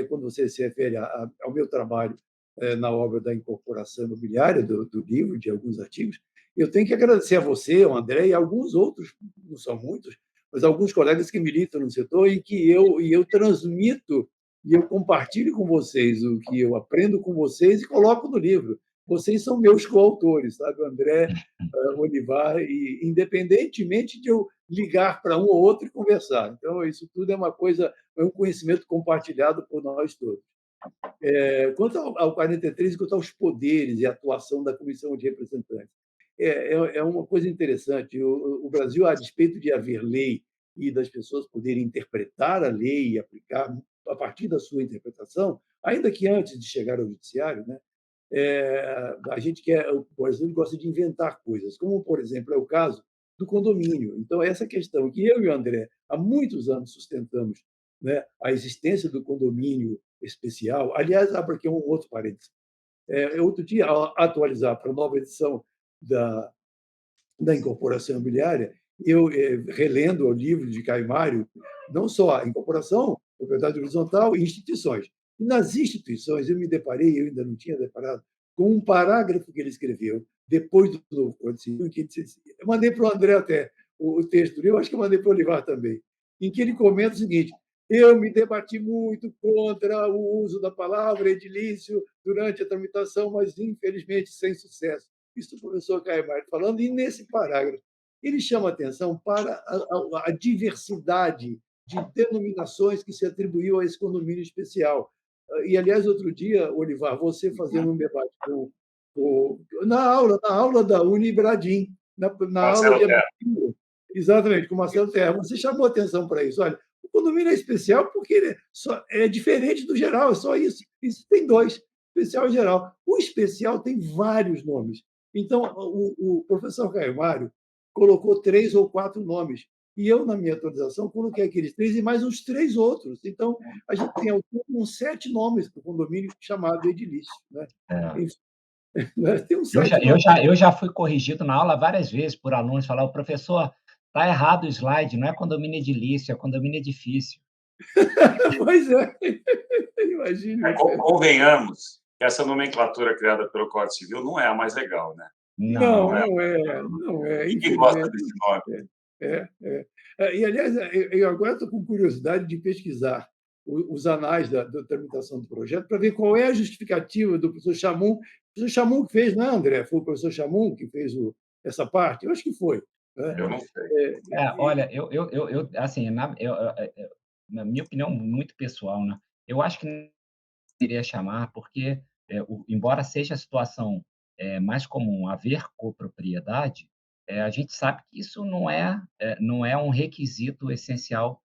quando você se refere ao meu trabalho na obra da incorporação imobiliária, do livro, de alguns artigos, eu tenho que agradecer a você, ao André e a alguns outros, não são muitos, mas alguns colegas que militam no setor e que eu transmito e eu compartilho com vocês o que eu aprendo com vocês e coloco no livro. Vocês são meus coautores, sabe, André, Olivar, e independentemente de eu ligar para um ou outro e conversar. Então, isso tudo é uma coisa, é um conhecimento compartilhado por nós todos. Quanto ao 43, quanto aos poderes e atuação da Comissão de Representantes, é uma coisa interessante. O Brasil, a despeito de haver lei e das pessoas poderem interpretar a lei e aplicar a partir da sua interpretação, ainda que antes de chegar ao judiciário, né, a gente quer, o Brasil gosta de inventar coisas, como, por exemplo, é o caso do condomínio. Então, essa questão que eu e o André há muitos anos sustentamos, né, a existência do condomínio especial. Aliás, abro aqui um outro parênteses. Outro dia, ao atualizar para a nova edição da incorporação imobiliária, eu, relendo o livro de Caio Mário, não só a incorporação, propriedade horizontal e instituições. E nas instituições, eu me deparei, eu ainda não tinha deparado, com um parágrafo que ele escreveu, depois do novo Código Civil, em que ele disse, eu mandei para o André até o texto, eu acho que eu mandei para o Olivar também, em que ele comenta o seguinte: eu me debati muito contra o uso da palavra edilício durante a tramitação, mas, infelizmente, sem sucesso. Isso o professor Caio Mário falando, e nesse parágrafo ele chama atenção para a diversidade de denominações que se atribuiu a esse condomínio especial. E, aliás, outro dia, Olivar, você fazendo um debate na aula da Unibradim, na aula de abertura, exatamente, com o Marcelo Terra, você chamou atenção para isso. Olha, o condomínio é especial porque ele é diferente do geral, é só isso. Isso tem dois, especial e geral. O especial tem vários nomes. Então, o professor Caio Mário colocou 3 ou 4 nomes. E eu, na minha atualização, coloquei aqueles 3 e mais uns 3 outros. Então, a gente tem ao todo uns 7 nomes para o condomínio chamado edilício. Né? Enfim, tem uns 7 nomes. Eu já fui corrigido na aula várias vezes por alunos, falar, professor, está errado o slide, não é condomínio edilício, é condomínio edifício. Pois é, imagina. Convenhamos que essa nomenclatura criada pelo Código Civil não é a mais legal, né? Não é. Ninguém gosta desse nome. E, aliás, eu agora estou com curiosidade de pesquisar os anais da tramitação do projeto para ver qual é a justificativa do professor Chamum. O professor Chamum que fez, não é, André? Foi o professor Chamum que fez essa parte? Eu acho que foi. Né? Eu não sei. Olha, assim, na minha opinião muito pessoal, né? Eu acho que não deveria chamar, porque, embora seja a situação mais comum haver copropriedade, a gente sabe que isso não é um requisito essencial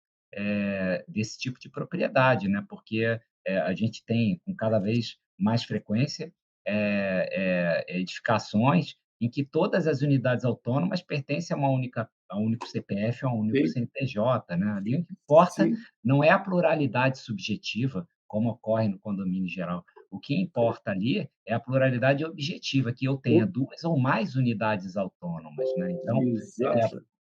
desse tipo de propriedade, né? Porque a gente tem, com cada vez mais frequência, edificações em que todas as unidades autônomas pertencem a um único CPF, a um único CNPJ, né? Ali o que importa não é a pluralidade subjetiva, como ocorre no condomínio geral. O que importa ali é a pluralidade objetiva, que eu tenha 2 ou mais unidades autônomas, né? Então,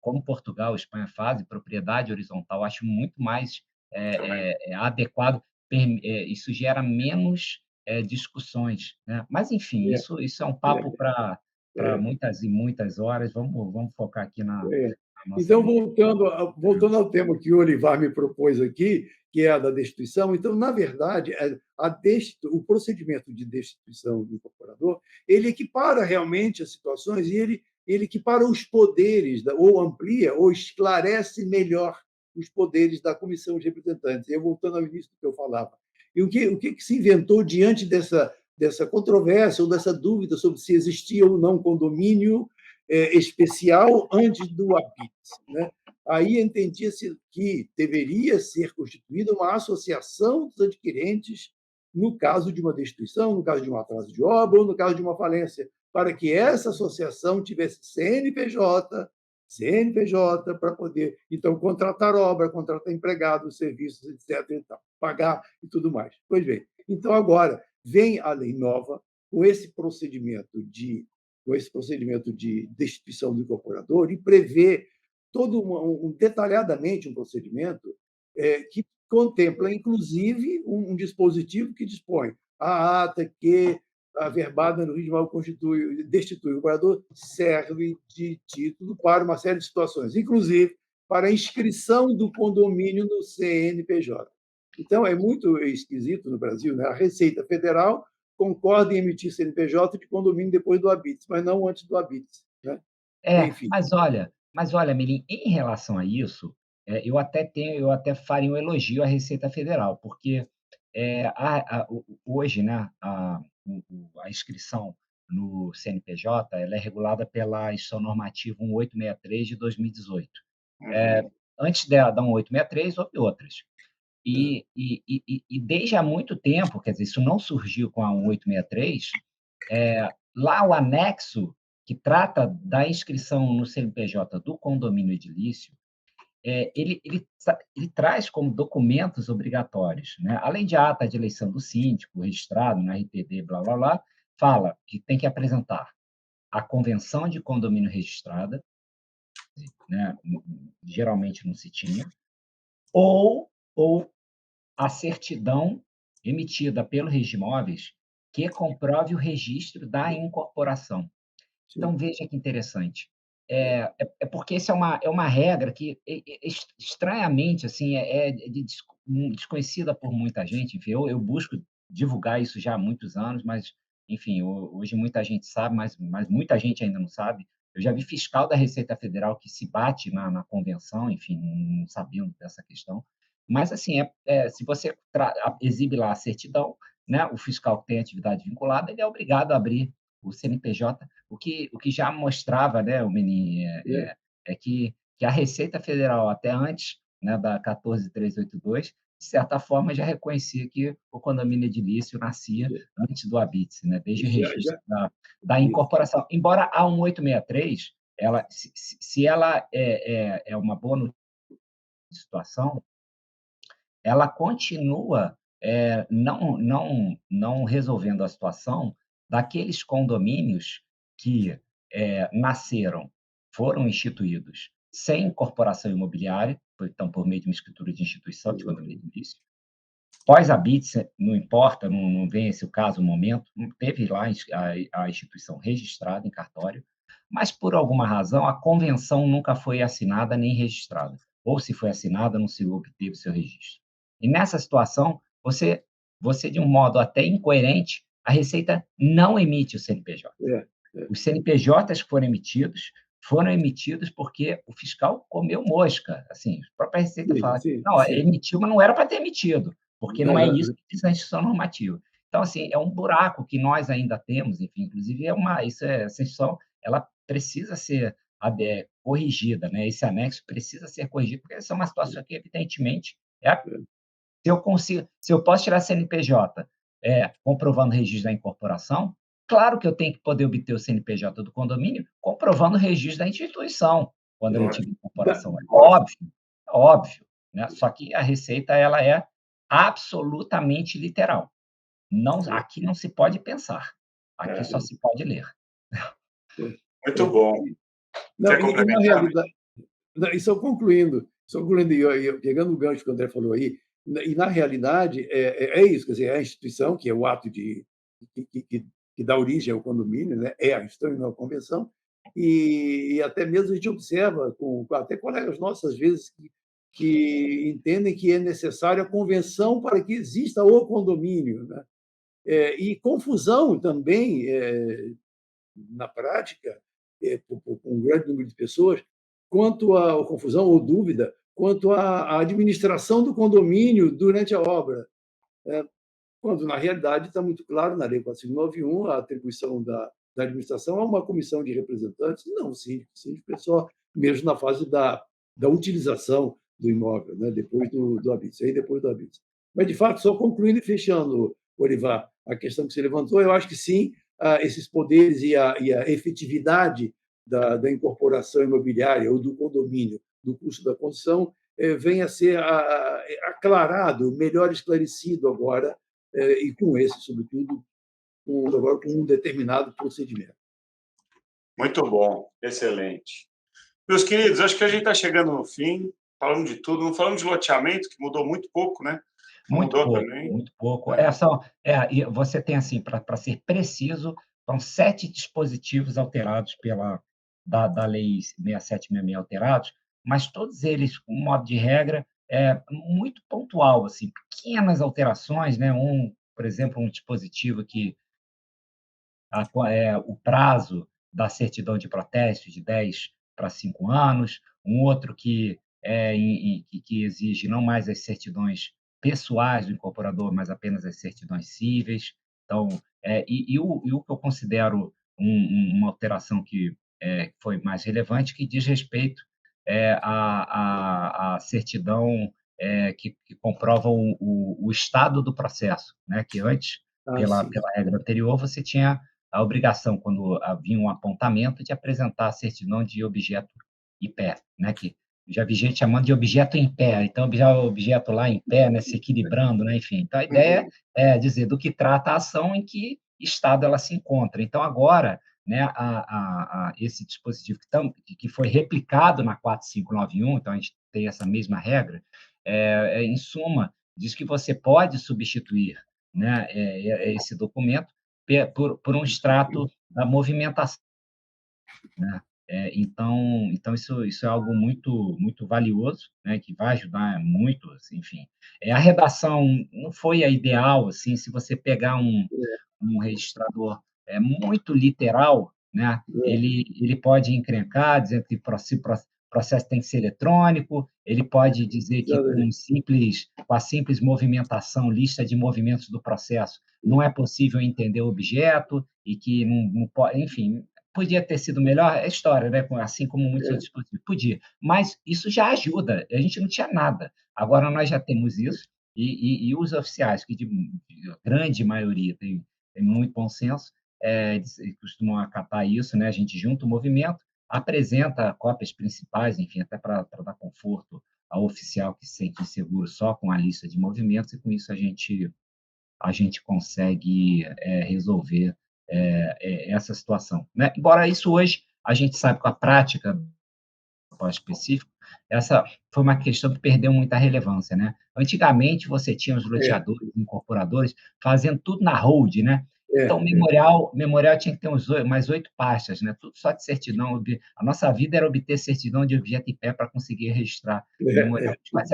como Portugal, Espanha fazem, propriedade horizontal, acho muito mais adequado, isso gera menos discussões, né? Mas, enfim, É, isso é um é, papo para é, muitas e muitas horas. Vamos focar aqui é. na nossa Então, linha. voltando ao tema que o Olivar me propôs aqui, que é a da destituição, então, na verdade, o procedimento de destituição do incorporador, ele equipara realmente as situações e ele equipara os poderes, ou amplia, ou esclarece melhor os poderes da comissão de representantes. Eu, voltando ao início do que eu falava. E o que se inventou diante dessa controvérsia ou dessa dúvida sobre se existia ou não condomínio especial antes do habite, né? Aí entendia-se que deveria ser constituída uma associação dos adquirentes no caso de uma destituição, no caso de um atraso de obra ou no caso de uma falência, para que essa associação tivesse CNPJ para poder, então, contratar obra, contratar empregados, serviços, etc., e tal, pagar e tudo mais. Pois bem, então agora vem a lei nova com esse procedimento de destituição do incorporador e prevê detalhadamente um procedimento que contempla, inclusive, um dispositivo que dispõe a ata que averbada no ritmo destitui o incorporador serve de título para uma série de situações, inclusive para a inscrição do condomínio no CNPJ. Então, é muito esquisito no Brasil, né? A Receita Federal concorda em emitir CNPJ de condomínio depois do habite, mas não antes do habite, né? Enfim. Mas olha, Mirim, em relação a isso, eu até faria um elogio à Receita Federal, porque hoje, né, a inscrição no CNPJ ela é regulada pela Instituição Normativa 1863 de 2018. Uhum. Antes da 1863, houve outras. E desde há muito tempo, quer dizer, isso não surgiu com a 1863, lá o anexo que trata da inscrição no CNPJ do condomínio edilício, ele traz como documentos obrigatórios, né? Além de ata de eleição do síndico, registrado na RTD, blá, blá, blá, fala que tem que apresentar a convenção de condomínio registrada, né? Geralmente não se tinha, ou a certidão emitida pelo Regimóveis que comprove o registro da incorporação. Então, Sim. veja que interessante. Porque essa é uma regra que, estranhamente, assim, desconhecida por muita gente. Enfim, eu busco divulgar isso já há muitos anos, mas, enfim, hoje muita gente sabe, mas muita gente ainda não sabe. Eu já vi fiscal da Receita Federal que se bate na convenção, enfim, não sabendo dessa questão. Mas, assim, se você exibe lá a certidão, né, o fiscal que tem atividade vinculada, ele é obrigado a abrir o CNPJ, o que já mostrava, né, o Menin, que a Receita Federal, até antes, né, da 14.382, de certa forma, já reconhecia que o condomínio edilício nascia antes do habite, né, desde o registro da Isso. incorporação. Embora a 1863, se ela é uma boa situação, ela continua não resolvendo a situação daqueles condomínios que nasceram, foram instituídos sem incorporação imobiliária, então, por meio de uma escritura de instituição de condomínio edilício. Pós-habite, não importa, não vem esse o caso, o momento, teve lá a instituição registrada em cartório, mas, por alguma razão, a convenção nunca foi assinada nem registrada. Ou, se foi assinada, não se obteve seu registro. E, nessa situação, você, de um modo até incoerente, a Receita não emite o CNPJ. Os CNPJs que foram emitidos porque o fiscal comeu mosca. Assim, a própria Receita fala, não, Sim. emitiu, mas não era para ter emitido, porque não é isso Não. que diz a instituição normativa. Então, assim, é um buraco que nós ainda temos, enfim, inclusive essa instituição, ela precisa ser corrigida, né? Esse anexo precisa ser corrigido, porque essa é uma situação que, evidentemente, se eu posso tirar CNPJ comprovando o registro da incorporação, claro que eu tenho que poder obter o CNPJ do condomínio comprovando o registro da instituição, quando eu não tive incorporação. É óbvio, né? Só que a Receita ela é absolutamente literal. Aqui não se pode pensar, aqui só se pode ler. Muito bom. Não, Quer e na complementar? realidade, e só concluindo, e pegando o gancho que o André falou aí, E, na realidade, é isso, quer dizer, é a instituição, que é o ato que dá origem ao condomínio, né? É a instituição e não a convenção, e até mesmo a gente observa, até colegas nossos, às vezes, que entendem que é necessária a convenção para que exista o condomínio, né? E confusão também, na prática, por um grande número de pessoas, quanto à confusão ou dúvida quanto à administração do condomínio durante a obra, quando, na realidade, está muito claro na Lei 4591 a atribuição da administração a uma comissão de representantes, não o síndico. O síndico é só mesmo na fase da utilização do imóvel, né? Depois do habite, aí depois do habite. Mas, de fato, só concluindo e fechando, Olivar, a questão que você levantou, eu acho que sim, esses poderes e a efetividade da incorporação imobiliária ou do condomínio, do custo da construção, vem a ser aclarado, melhor esclarecido agora, e com esse, sobretudo, agora com um determinado procedimento. Muito bom, excelente. Meus queridos, acho que a gente está chegando no fim, falando de tudo, não falamos de loteamento, que mudou muito pouco, né? Muito Mudou pouco, também. muito pouco. E você tem, assim, para ser preciso, são 7 dispositivos alterados da Lei 6766 alterados, mas todos eles, com modo de regra, muito pontual, assim, pequenas alterações, né? Por exemplo, um dispositivo que o prazo da certidão de protesto de 10 para 5 anos, um outro que exige não mais as certidões pessoais do incorporador, mas apenas as certidões cíveis. Então, o que eu considero uma alteração que foi mais relevante, que diz respeito à certidão que comprova o estado do processo, né? Que antes, Sim. pela regra anterior, você tinha a obrigação, quando havia um apontamento, de apresentar a certidão de objeto em pé, né? Que já vi gente chamando de objeto em pé, então já o objeto lá em pé, né? Se equilibrando, né? Enfim, então a ideia é dizer do que trata a ação, em que estado ela se encontra. Então, agora, né, esse dispositivo que foi replicado na 4591, então a gente tem essa mesma regra, em suma, diz que você pode substituir, né, esse documento por um extrato da movimentação, né? Então isso é algo muito valioso, né, que vai ajudar muito, assim, enfim. A redação não foi a ideal, assim, se você pegar um registrador muito literal, né, ele pode encrencar, dizendo que processo tem que ser eletrônico, ele pode dizer que com a simples movimentação, lista de movimentos do processo, não é possível entender o objeto e que não pode, enfim, podia ter sido melhor a história, né? Assim como muitos outros dispositivos. Podia, mas isso já ajuda. A gente não tinha nada. Agora nós já temos isso, e os oficiais, que de grande maioria tem muito bom senso, costumam acatar isso, né? A gente junta o movimento, apresenta cópias principais, enfim, até para dar conforto ao oficial que se sente inseguro só com a lista de movimentos, e com isso a gente consegue resolver essa situação, né? Embora isso hoje, a gente sabe que a prática específico, essa foi uma questão que perdeu muita relevância, né? Antigamente, você tinha os loteadores, incorporadores, fazendo tudo na hold, né? Então, memorial tinha que ter mais 8 pastas, né? Tudo só de certidão. A nossa vida era obter certidão de objeto em pé para conseguir registrar o memorial. As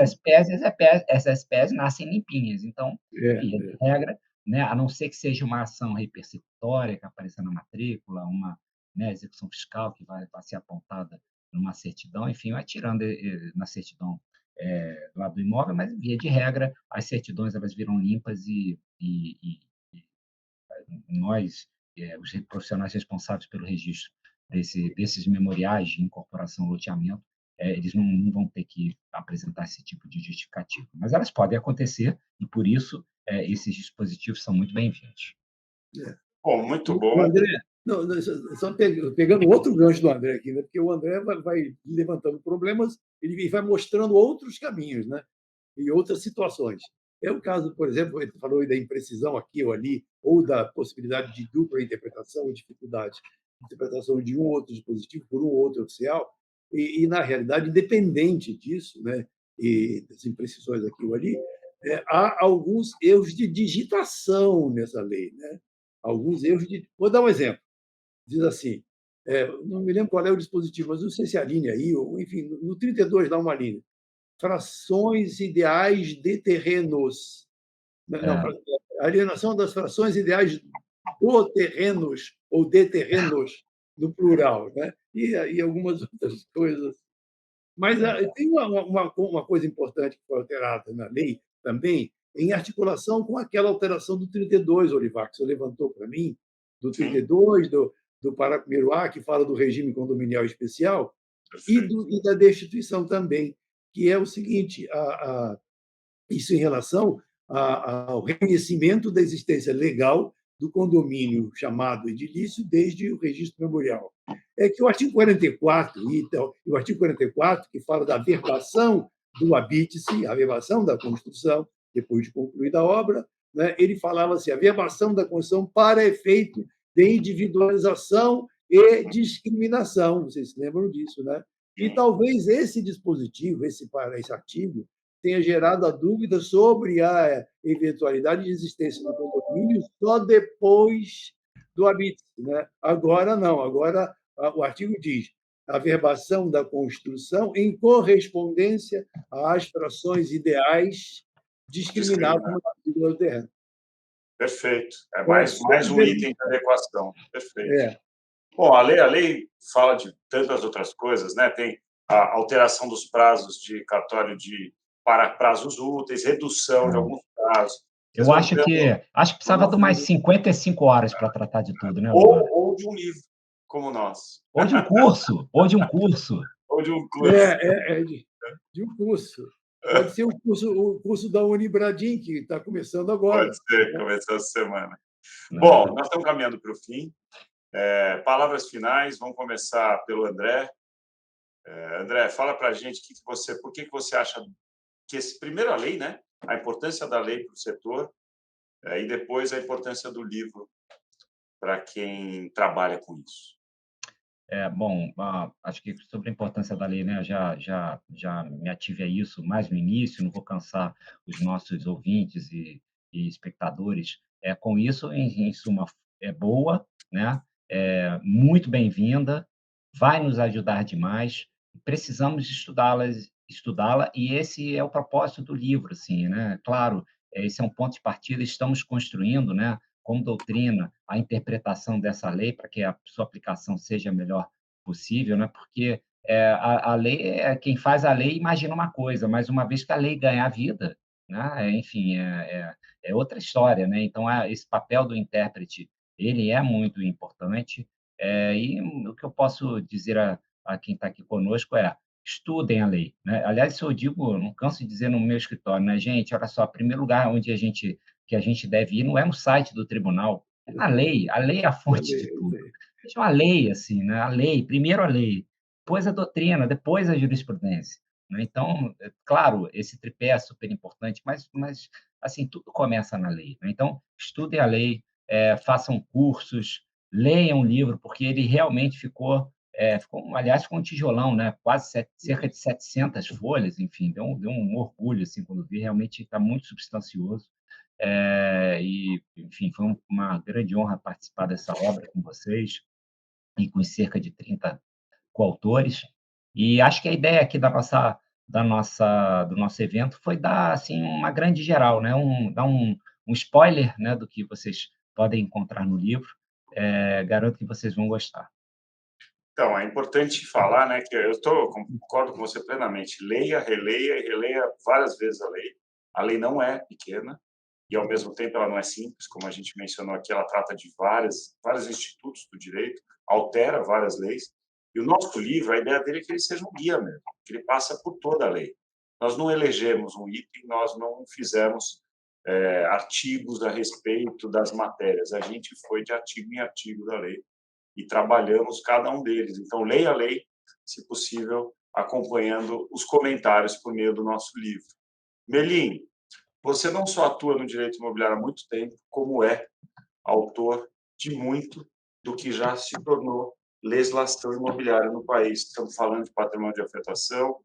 SPs nascem limpinhas, então, via de regra, né? A não ser que seja uma ação repersecutória, que apareça na matrícula, uma, né, execução fiscal que vai ser apontada numa certidão, enfim, vai tirando na certidão lá do imóvel, mas, via de regra, as certidões elas viram limpas e nós, os profissionais responsáveis pelo registro desses memoriais de incorporação, loteamento, eles não vão ter que apresentar esse tipo de justificativa. Mas elas podem acontecer e, por isso, esses dispositivos são muito bem-vindos. Bom, muito bom. André, só pegando outro gancho do André aqui, né? Porque o André vai levantando problemas, ele vai mostrando outros caminhos, né? E outras situações. É o caso, por exemplo, ele falou da imprecisão aqui ou ali, ou da possibilidade de dupla interpretação, ou dificuldade de interpretação de um ou outro dispositivo por um ou outro oficial, na realidade, independente disso, né, e das imprecisões aqui ou ali, há alguns erros de digitação nessa lei, né? Alguns erros de. Vou dar um exemplo. Diz assim, não me lembro qual é o dispositivo, mas não sei se é a linha aí, ou, enfim, no 32 dá uma linha. Frações ideais de terrenos. Não, É, alienação das frações ideais do terrenos, ou de terrenos, no plural, né? E algumas outras coisas. Mas é. tem uma coisa importante que foi alterada na lei também, em articulação com aquela alteração do 32, Olivar, que você levantou para mim, do Sim, 32, do parágrafo 1º-A, que fala do regime condominial especial, perfeito. e da destituição também, que é o seguinte: isso em relação ao reconhecimento da existência legal do condomínio chamado edilício desde o registro memorial. É que o artigo 44, então, o artigo 44, que fala da averbação do habite-se, a averbação da construção, depois de concluída a obra, né, ele falava assim, a averbação da construção para efeito de individualização e discriminação. Vocês se lembram disso, né? E Sim. talvez esse dispositivo, esse artigo, tenha gerado a dúvida sobre a eventualidade de existência do condomínio só depois do habite, né? Agora não, agora o artigo diz a averbação da construção em correspondência às frações ideais discriminadas Discriminar. no artigo do terreno. Perfeito. É Então, mais um item de adequação. Perfeito. é, Bom, a lei fala de tantas outras coisas, né? Tem a alteração dos prazos de cartório para prazos úteis, redução de alguns prazos. Vocês Eu vão acho ver que precisava de umas 55 horas para tratar de tudo, né, Olivar? ou de um livro, como nós, Ou de um curso, ou de um curso. ou de um curso. de um curso. Pode ser o curso da Unibradim, que está começando Pode agora. ser, começou essa semana. Né? Bom, nós estamos caminhando para o fim. Palavras finais, vamos começar pelo André. André, fala para a gente por que você acha que primeiro a lei, né? A importância da lei para o setor, e depois a importância do livro para quem trabalha com isso. Bom, acho que sobre a importância da lei, né, já me ative a isso mais no início, não vou cansar os nossos ouvintes e espectadores. Com isso, em suma, é boa, né, muito bem-vinda, vai nos ajudar demais, precisamos estudá-la, e esse é o propósito do livro, assim, né? Claro, esse é um ponto de partida, estamos construindo, né, como doutrina, a interpretação dessa lei para que a sua aplicação seja a melhor possível, né? Porque a lei, quem faz a lei imagina uma coisa, mas uma vez que a lei ganhar vida, né? Enfim, é outra história, né? Então, esse papel do intérprete, ele é muito importante, e o que eu posso dizer a quem está aqui conosco estudem a lei, né? Aliás, isso eu digo, não canso de dizer no meu escritório, né, gente? Olha só, o primeiro lugar onde que a gente deve ir não é no site do tribunal, é na lei. A lei é a fonte de tudo. Veja a lei, assim, né? A lei, primeiro a lei, depois a doutrina, depois a jurisprudência, né? Então, claro, esse tripé é super importante, mas assim, tudo começa na lei, né? Então, estudem a lei, façam cursos, leiam o livro, porque ele realmente aliás, ficou um tijolão, né? Cerca de 700 folhas, enfim, deu um orgulho, assim, quando vi, realmente está muito substancioso. Enfim, foi uma grande honra participar dessa obra com vocês e com cerca de 30 coautores. E acho que a ideia aqui do nosso evento foi dar assim uma grande geral, né? Dar um spoiler, né, do que vocês podem encontrar no livro. Garanto que vocês vão gostar. Então, é importante falar, né, que concordo com você plenamente. Leia, releia e releia várias vezes a lei. A lei não é pequena e, ao mesmo tempo, ela não é simples, como a gente mencionou aqui, ela trata de vários institutos do direito, altera várias leis. E o nosso livro, a ideia dele é que ele seja um guia mesmo, que ele passa por toda a lei. Nós não elegemos um item, nós não fizemos artigos a respeito das matérias. A gente foi de artigo em artigo da lei e trabalhamos cada um deles. Então, leia a lei, se possível, acompanhando os comentários por meio do nosso livro. Melim, você não só atua no direito imobiliário há muito tempo, como é autor de muito do que já se tornou legislação imobiliária no país. Estamos falando de patrimônio de afetação,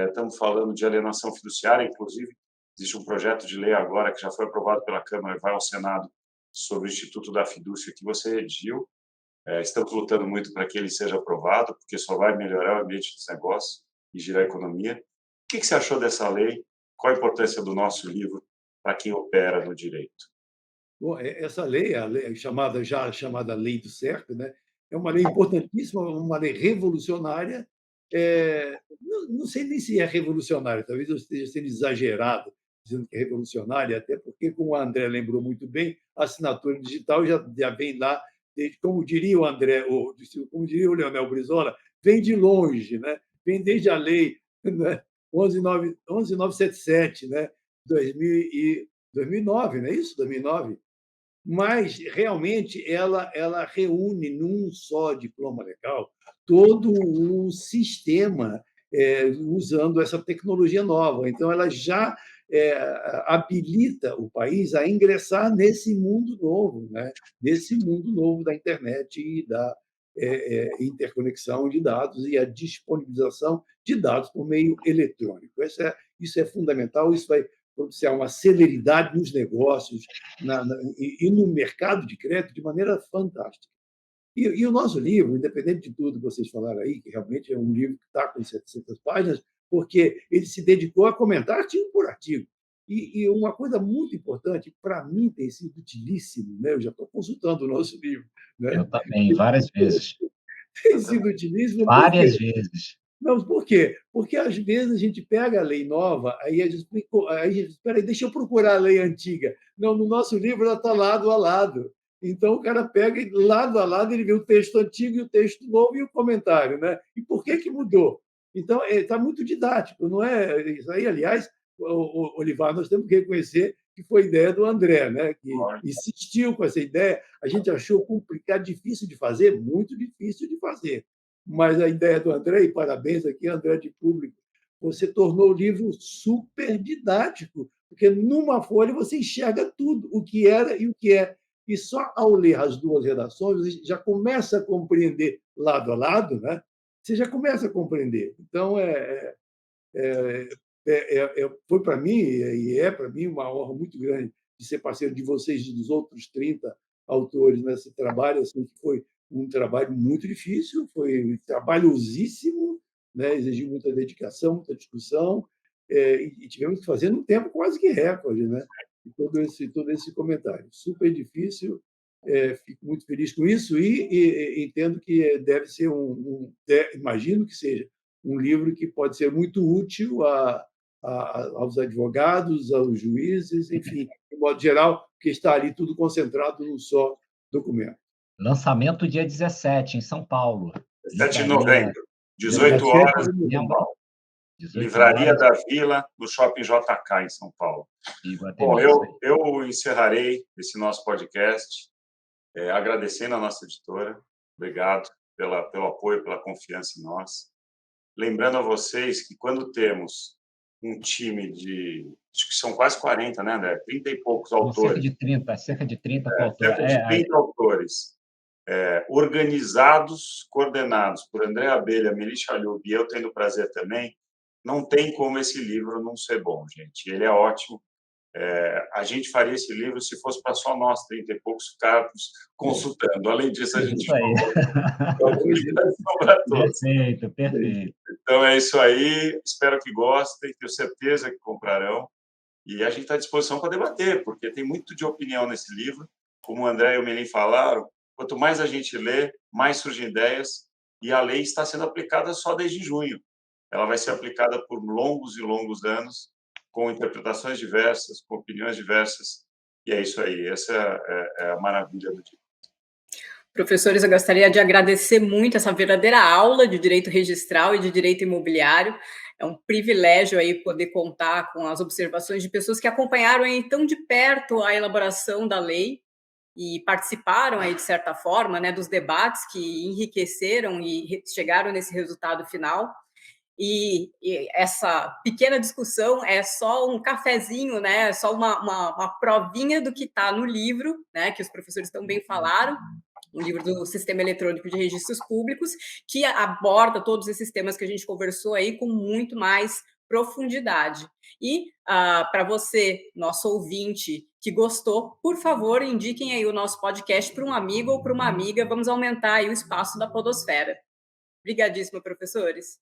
estamos falando de alienação fiduciária, inclusive. Existe um projeto de lei agora que já foi aprovado pela Câmara e vai ao Senado sobre o Instituto da Fidúcia, que você redigiu. Estamos lutando muito para que ele seja aprovado, porque só vai melhorar o ambiente dos negócios e girar a economia. O que você achou dessa lei? Qual a importância do nosso livro para quem opera no direito? Bom, essa lei, a lei chamada Lei do Certo, né, é uma lei importantíssima, uma lei revolucionária. Não sei nem se é revolucionária, talvez eu esteja sendo exagerado dizendo que é revolucionária, até porque, como o André lembrou muito bem, a assinatura digital já vem lá, como diria o André, como diria o Leonel Brizola, vem de longe, né? Vem desde a lei, né, 11.977, né, 2009, não é isso? 2009. Mas, realmente, ela reúne num só diploma legal todo o sistema usando essa tecnologia nova. Então, ela já habilita o país a ingressar nesse mundo novo, né? Nesse mundo novo da internet e da interconexão de dados e a disponibilização de dados por meio eletrônico. Isso é fundamental, isso vai propiciar uma celeridade nos negócios e no mercado de crédito de maneira fantástica. E o nosso livro, independente de tudo que vocês falaram aí, que realmente é um livro que está com 700 páginas, porque ele se dedicou a comentar artigo por artigo. E uma coisa muito importante, para mim tem sido utilíssimo, né? Eu já estou consultando o nosso livro, né? Eu também, várias vezes. Tem sido utilíssimo Várias porque vezes. não, por quê? Porque, às vezes, a gente pega a lei nova, aí a gente espera aí, deixa eu procurar a lei antiga. Não, no nosso livro ela está lado a lado. Então, o cara pega e, lado a lado, ele vê o texto antigo e o texto novo e o comentário, né? E por que mudou? Então, está muito didático, não é? Isso aí, aliás, Olivar, nós temos que reconhecer que foi ideia do André, né? Que insistiu com essa ideia. A gente achou complicado, difícil de fazer, muito difícil de fazer. Mas a ideia do André, e parabéns aqui, André de Público, você tornou o livro super didático, porque numa folha você enxerga tudo, o que era e o que é. E só ao ler as duas redações, você já começa a compreender lado a lado, né? Você já começa a compreender. Então, foi para mim, e é para mim, uma honra muito grande de ser parceiro de vocês e dos outros 30 autores nesse trabalho, assim, que foi um trabalho muito difícil, foi trabalhosíssimo, né? Exigiu muita dedicação, muita discussão, e tivemos que fazer num tempo quase que recorde, né? E todo esse comentário. Super difícil, fico muito feliz com isso e entendo que deve ser imagino que seja um livro que pode ser muito útil aos advogados, aos juízes, enfim, de modo geral, porque está ali tudo concentrado num só documento. Lançamento dia 17, em São Paulo. 7 de novembro, 18 17 horas, de em São Paulo. 18 Livraria horas, da Vila, no Shopping JK, em São Paulo. Bom, Iguatemi. eu encerrarei esse nosso podcast agradecendo a nossa editora. Obrigado pelo apoio, pela confiança em nós. Lembrando a vocês que quando temos um time acho que são quase 40, né, André? 30 e poucos São autores. cerca de 30 Cerca de 30 autores organizados, coordenados por André Abelha, Meli Chalhoub e eu tendo o prazer também, não tem como esse livro não ser bom, gente. Ele é ótimo. A gente faria esse livro se fosse para só nós, 30 e poucos, ficarmos consultando. Além disso, a gente para todos. Perfeito, perfeito. Então, é isso aí. Espero que gostem. Tenho certeza que comprarão. E a gente está à disposição para debater, porque tem muito de opinião nesse livro. Como o André e o Melim falaram, quanto mais a gente lê, mais surgem ideias. E a lei está sendo aplicada só desde junho. Ela vai ser aplicada por longos e longos anos, com interpretações diversas, com opiniões diversas. E é isso aí. Essa é a maravilha do dia. Professores, eu gostaria de agradecer muito essa verdadeira aula de direito registral e de direito imobiliário. É um privilégio aí poder contar com as observações de pessoas que acompanharam aí tão de perto a elaboração da lei e participaram aí, de certa forma, né, dos debates que enriqueceram e chegaram nesse resultado final. E essa pequena discussão é só um cafezinho, né? É só uma provinha do que está no livro, né? Que os professores também falaram, um livro do Sistema Eletrônico de Registros Públicos, que aborda todos esses temas que a gente conversou aí com muito mais profundidade. E para você, nosso ouvinte, que gostou, por favor, indiquem aí o nosso podcast para um amigo ou para uma amiga. Vamos aumentar aí o espaço da podosfera. Obrigadíssima, professores.